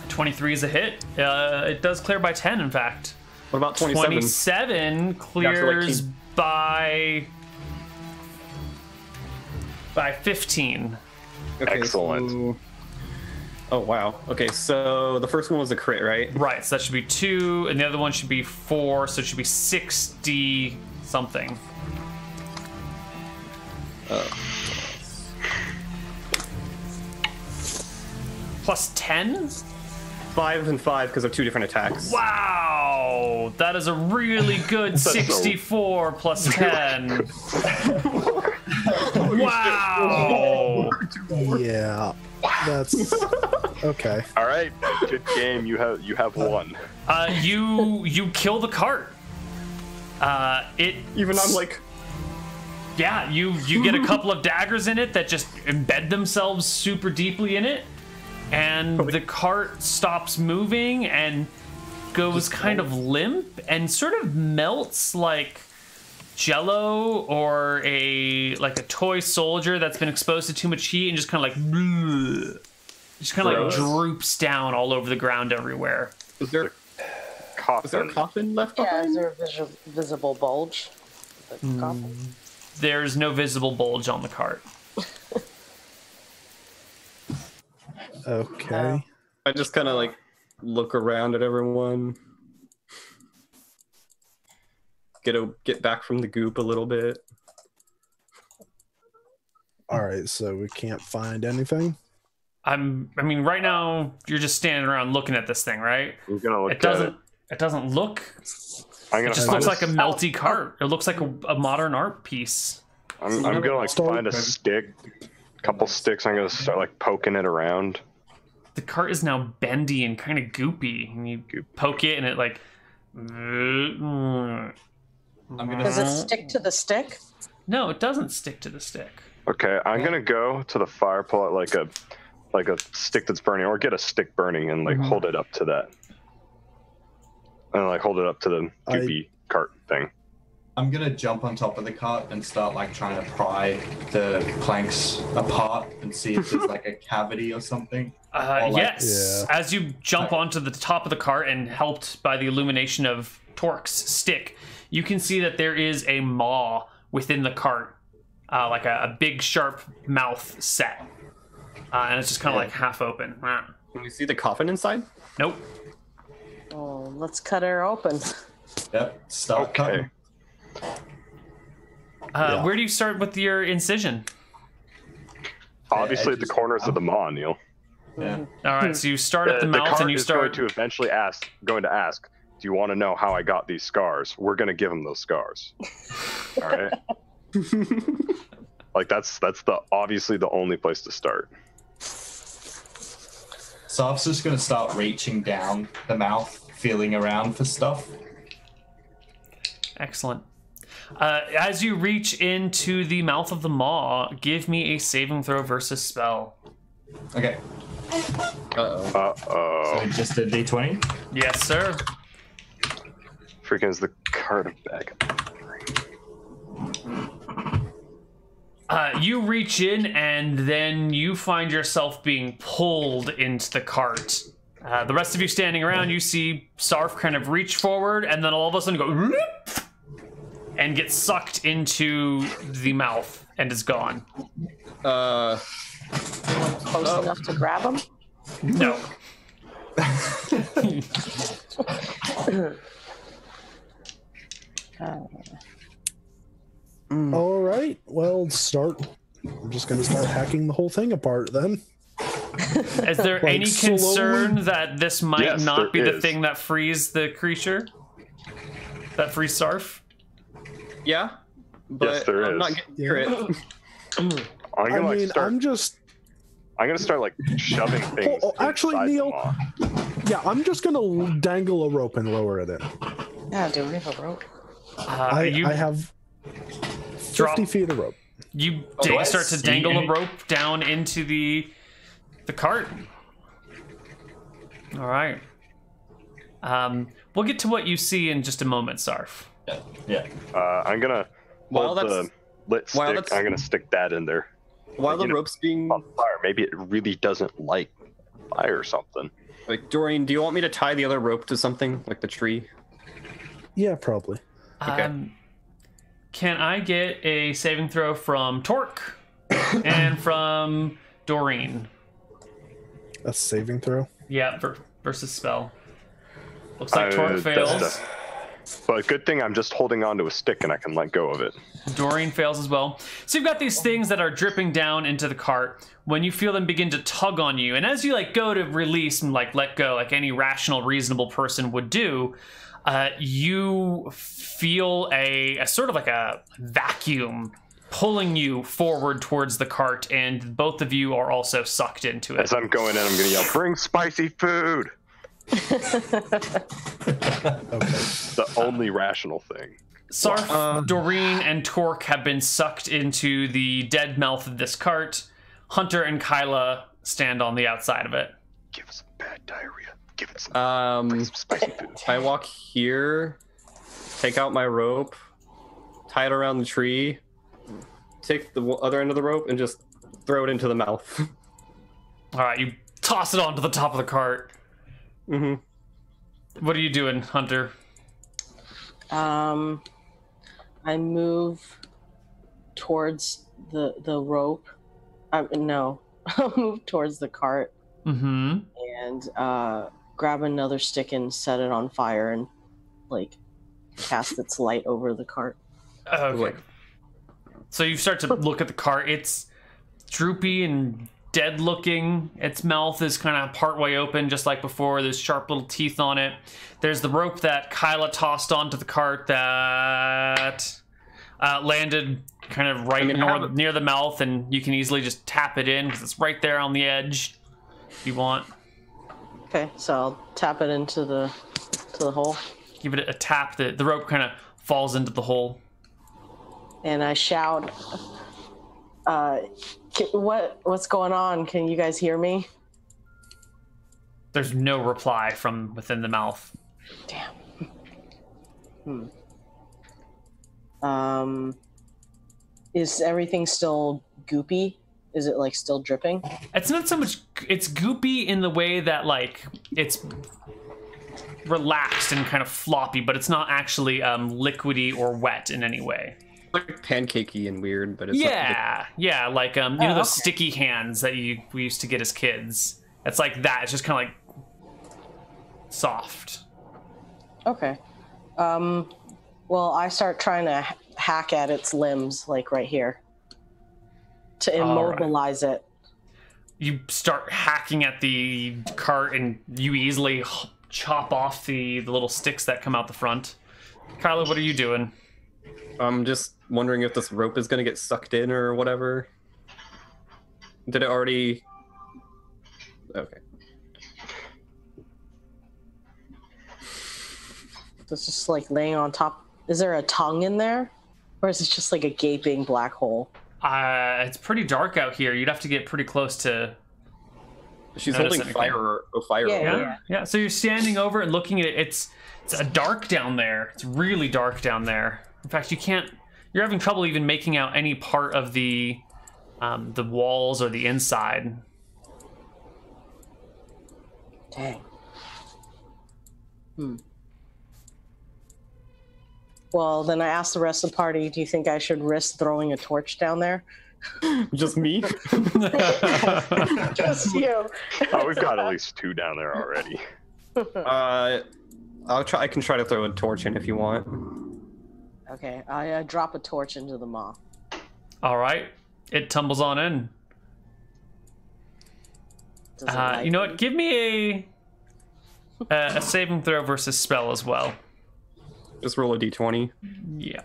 Speaker 1: 23 is a hit. It does clear by 10, in fact.
Speaker 2: What about 27?
Speaker 1: 27 clears by 15.
Speaker 2: Okay,
Speaker 4: Excellent.
Speaker 2: so- Oh wow. Okay, so the first one was a crit, right?
Speaker 1: Right, so that should be 2, and the other one should be 4, so it should be 60 something. Plus 10?
Speaker 2: 5 and 5 because of 2 different attacks.
Speaker 1: Wow! That is a really good 64 plus 10. Wow!
Speaker 3: Yeah. That's okay.
Speaker 4: All right, good game. You have won.
Speaker 1: You kill the cart. It
Speaker 2: Even I'm like,
Speaker 1: Yeah, you get a couple of daggers in it that just embed themselves super deeply in it, and the cart stops moving and goes kind of limp and sort of melts like Jello or a toy soldier that's been exposed to too much heat and just kind of like bleh, just kind of like droops down all over the ground everywhere.
Speaker 2: Is there a coffin left
Speaker 6: Yeah,
Speaker 2: behind?
Speaker 6: is there a visible bulge? The coffin?
Speaker 1: There's no visible bulge on the cart.
Speaker 3: Okay.
Speaker 2: I just kind of like look around at everyone. Get back from the goop a little bit.
Speaker 3: All right, so we can't find anything.
Speaker 1: I mean, right now you're just standing around looking at this thing, right?
Speaker 4: I'm gonna look
Speaker 1: It doesn't look.
Speaker 4: I'm
Speaker 1: It
Speaker 4: gonna
Speaker 1: just
Speaker 4: find
Speaker 1: looks like a melty cart. It looks like a modern art piece.
Speaker 4: I'm gonna like find a stick, couple sticks. I'm gonna start like poking it around.
Speaker 1: The cart is now bendy and kind of goopy, and you poke it, and it like.
Speaker 6: Does it stick to the stick?
Speaker 1: No, it doesn't stick to the stick.
Speaker 4: Okay, I'm gonna go to the fire, pull out like a stick that's burning, or get a stick burning and like hold it up to that, and like hold it up to the goopy cart thing.
Speaker 5: I'm gonna jump on top of the cart and start like trying to pry the planks apart and see if there's like a cavity or something.
Speaker 1: Yes. Yeah. As you jump onto the top of the cart and helped by the illumination of Torque's stick, you can see that there is a maw within the cart, like a big sharp mouth set, and it's just kind of like half open.
Speaker 2: Can we see the coffin inside?
Speaker 1: Nope.
Speaker 6: Oh, let's cut her open.
Speaker 5: Yep. Start cutting.
Speaker 1: Where do you start with your incision?
Speaker 4: Obviously at the corners of the maw, Neal.
Speaker 5: Yeah.
Speaker 1: All right, so you start at the mouth
Speaker 4: cart
Speaker 1: and you
Speaker 4: is
Speaker 1: start.
Speaker 4: going to eventually ask, do you want to know how I got these scars? We're going to give him those scars. All right. Like that's obviously the only place to start.
Speaker 5: So I'm just gonna start reaching down the mouth, feeling around for stuff.
Speaker 1: Excellent. As you reach into the mouth of the maw, give me a saving throw versus spell.
Speaker 5: Okay.
Speaker 4: Uh-oh.
Speaker 5: So just a D20.
Speaker 1: Yes, sir.
Speaker 4: Freaking is the cart a bag.
Speaker 1: You reach in and then you find yourself being pulled into the cart. The rest of you standing around, you see Sarf kind of reach forward and then all of a sudden go and get sucked into the mouth and is gone.
Speaker 6: Close enough to grab him?
Speaker 1: No.
Speaker 3: All right. Well, I'm just going to start hacking the whole thing apart then.
Speaker 1: Is there
Speaker 3: Like
Speaker 1: any
Speaker 3: slowly?
Speaker 1: concern that this might
Speaker 4: Yes,
Speaker 1: not be
Speaker 4: there
Speaker 1: the
Speaker 4: is.
Speaker 1: thing that frees the creature? That frees Sarf?
Speaker 2: Yeah. But
Speaker 4: Yes, there
Speaker 2: I'm
Speaker 4: is.
Speaker 2: not getting near it.
Speaker 4: I'm
Speaker 3: I
Speaker 4: gonna
Speaker 3: mean,
Speaker 4: I'm gonna start like shoving things.
Speaker 3: actually,
Speaker 4: inside the
Speaker 3: Neal,
Speaker 4: maw.
Speaker 3: yeah, I'm just going to dangle a rope and lower it in.
Speaker 6: Yeah, do we have a rope?
Speaker 3: I have 50 feet of rope.
Speaker 1: You
Speaker 5: do I
Speaker 1: start to
Speaker 5: see
Speaker 1: dangle
Speaker 5: any-
Speaker 1: a rope down into the cart. All right. We'll get to what you see in just a moment, Sarf.
Speaker 5: Yeah.
Speaker 4: I'm gonna
Speaker 2: While
Speaker 4: hold
Speaker 2: that's-
Speaker 4: the lit
Speaker 2: while
Speaker 4: stick.
Speaker 2: that's-
Speaker 4: I'm gonna stick that in there.
Speaker 2: While
Speaker 4: You
Speaker 2: the
Speaker 4: know,
Speaker 2: rope's being...
Speaker 4: on fire. Maybe it really doesn't like fire or something.
Speaker 2: Like, Doreen, do you want me to tie the other rope to something, like the tree?
Speaker 3: Yeah, probably.
Speaker 2: Okay.
Speaker 1: Can I get a saving throw from Torque and from Doreen?
Speaker 3: A saving throw.
Speaker 1: Yeah, versus spell. Looks like Torque
Speaker 4: that's
Speaker 1: fails.
Speaker 4: But good thing I'm just holding onto a stick and I can let go of it.
Speaker 1: Doreen fails as well. So you've got these things that are dripping down into the cart when you feel them begin to tug on you. And as you like go to release and like let go, like any rational, reasonable person would do, you feel a sort of like a vacuum pulling you forward towards the cart, and both of you are also sucked into it.
Speaker 4: As I'm going in, I'm gonna yell, "Bring spicy food!"
Speaker 3: Okay.
Speaker 4: The only rational thing.
Speaker 1: Sarf, Doreen, and Torque have been sucked into the dead mouth of this cart. Hunter and Kyla stand on the outside of it.
Speaker 4: Give us some bad diarrhea. Give it some spicy food.
Speaker 2: I walk here, take out my rope, tie it around the tree, take the other end of the rope, and just throw it into the mouth.
Speaker 1: All right, you toss it onto the top of the cart.
Speaker 2: Mm-hmm.
Speaker 1: What are you doing, Hunter?
Speaker 6: I move towards the rope. No, I'll move towards the cart.
Speaker 1: Mm-hmm.
Speaker 6: And grab another stick and set it on fire and like cast its light over the cart.
Speaker 1: Okay. So you start to look at the cart. It's droopy and dead looking. Its mouth is kind of partway open, just like before. There's sharp little teeth on it. There's the rope that Kyla tossed onto the cart that landed kind of right near the mouth, and you can easily just tap it in because it's right there on the edge if you want.
Speaker 6: Okay, so I'll tap it into the hole.
Speaker 1: Give it a tap. The rope kind of falls into the hole.
Speaker 6: And I shout, what's going on? Can you guys hear me?
Speaker 1: There's no reply from within the mouth.
Speaker 6: Damn. Is everything still goopy? Is it like still dripping?
Speaker 1: It's not so much. It's goopy in the way that like it's relaxed and kind of floppy, but it's not actually liquidy or wet in any way.
Speaker 2: Like pancakey and weird, but it's
Speaker 1: like you know those sticky hands that we used to get as kids. It's like that. It's just kind of like soft.
Speaker 6: Okay. Well, I start trying to hack at its limbs, like right here, to immobilize it.
Speaker 1: You start hacking at the cart, and you easily chop off the little sticks that come out the front. Kyla, what are you doing?
Speaker 2: I'm just wondering if this rope is going to get sucked in or whatever. Did it already... Okay.
Speaker 6: It's just like laying on top. Is there a tongue in there? Or is it just like a gaping black hole?
Speaker 1: It's pretty dark out here. You'd have to get pretty close to...
Speaker 2: She's holding fire.
Speaker 1: Yeah. So you're standing over and looking at it. It's dark down there. It's really dark down there. In fact, you're having trouble even making out any part of the walls or the inside.
Speaker 6: Dang. Well, then I asked the rest of the party, do you think I should risk throwing a torch down there?
Speaker 2: Just me?
Speaker 6: Just you.
Speaker 4: Oh, we've got at least 2 down there already.
Speaker 2: I can try to throw a torch in if you want.
Speaker 6: Okay, I drop a torch into the maw.
Speaker 1: All right. It tumbles on in. You know what? Give me a saving throw versus spell as well.
Speaker 2: Just roll a d20.
Speaker 1: Yeah.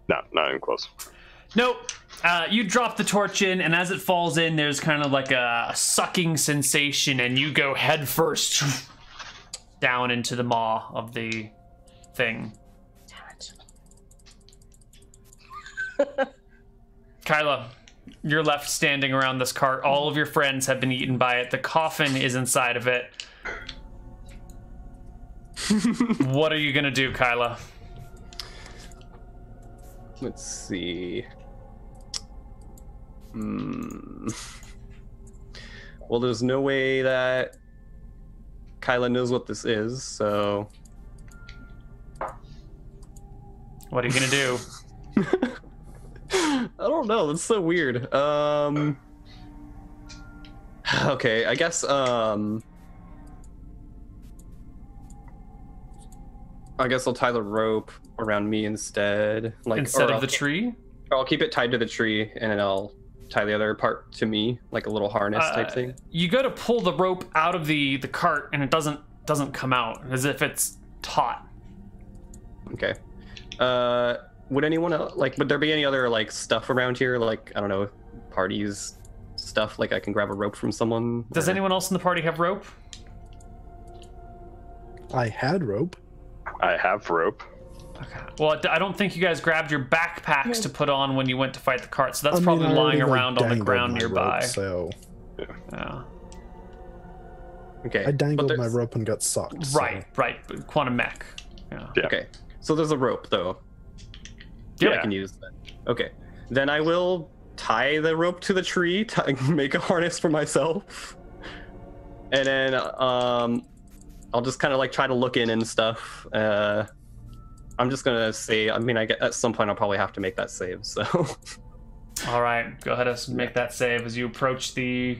Speaker 4: No, not even close.
Speaker 1: Nope. You drop the torch in, and as it falls in, there's kind of like a sucking sensation, and you go head first down into the maw of the thing.
Speaker 6: Damn it.
Speaker 1: Kyla, you're left standing around this cart. All of your friends have been eaten by it. The coffin is inside of it. What are you gonna do, Kyla?
Speaker 2: Let's see. Well, there's no way that Kyla knows what this is, so...
Speaker 1: What are you gonna do?
Speaker 2: I don't know. That's so weird. Okay, I guess I'll tie the rope around me instead. Like
Speaker 1: instead of the tree?
Speaker 2: I'll keep it tied to the tree, and then I'll tie the other part to me, like a little harness type thing.
Speaker 1: You go to pull the rope out of the cart, and it doesn't come out, as if it's taut.
Speaker 2: Okay. Would anyone else, like, would there be any other like stuff around here, like, I don't know, parties stuff, like I can grab a rope from someone?
Speaker 1: Does anyone else in the party have rope?
Speaker 3: I had rope.
Speaker 4: I have rope.
Speaker 1: Okay. Well, I don't think you guys grabbed your backpacks to put on when you went to fight the cart, so that's probably
Speaker 3: I
Speaker 1: lying
Speaker 3: already,
Speaker 1: around on the
Speaker 3: dangled
Speaker 1: ground
Speaker 3: my
Speaker 1: nearby.
Speaker 3: rope, so
Speaker 1: Yeah.
Speaker 2: Okay.
Speaker 3: I dangled
Speaker 2: but
Speaker 3: my
Speaker 2: there's-
Speaker 3: rope and got sucked. so-
Speaker 1: Right. Quantum mech. Yeah.
Speaker 4: Yeah.
Speaker 2: Okay. So there's a rope though.
Speaker 1: Yep.
Speaker 2: I can use that. Okay. Then I will tie the rope to the tree, make a harness for myself, and then I'll just kind of like try to look in and stuff. I'm just gonna say, I mean, at some point I'll probably have to make that save. So.
Speaker 1: All right. Go ahead and make that save as you approach the.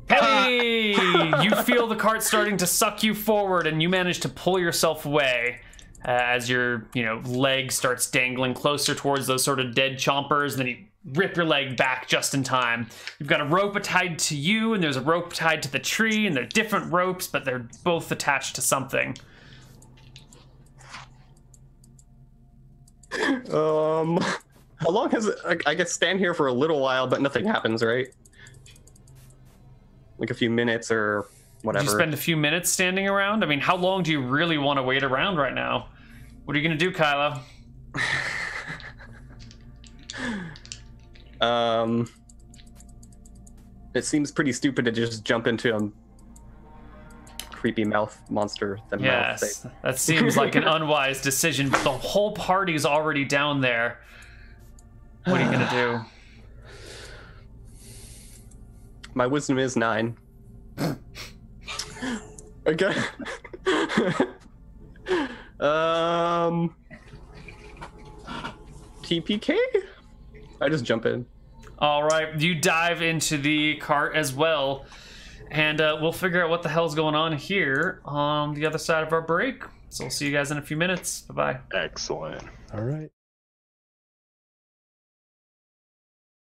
Speaker 1: Hey! You feel the cart starting to suck you forward, and you manage to pull yourself away as your, leg starts dangling closer towards those sort of dead chompers, and then you rip your leg back just in time. You've got a rope tied to you, and there's a rope tied to the tree, and they're different ropes, but they're both attached to something.
Speaker 2: How long has it? I guess stand here for a little while, but nothing happens, right? Like a few minutes or whatever.
Speaker 1: You spend a few minutes standing around? I mean, how long do you really want to wait around right now? What are you going to do, Kylo?
Speaker 2: It seems pretty stupid to just jump into a creepy mouth monster.
Speaker 1: Yes, that seems like an unwise decision, but the whole party's already down there. What are you going to do?
Speaker 2: My wisdom is 9. Okay. TPK? I just jump in.
Speaker 1: All right, you dive into the cart as well, and we'll figure out what the hell's going on here on the other side of our break. So we'll see you guys in a few minutes. Bye-bye.
Speaker 4: Excellent.
Speaker 3: All right.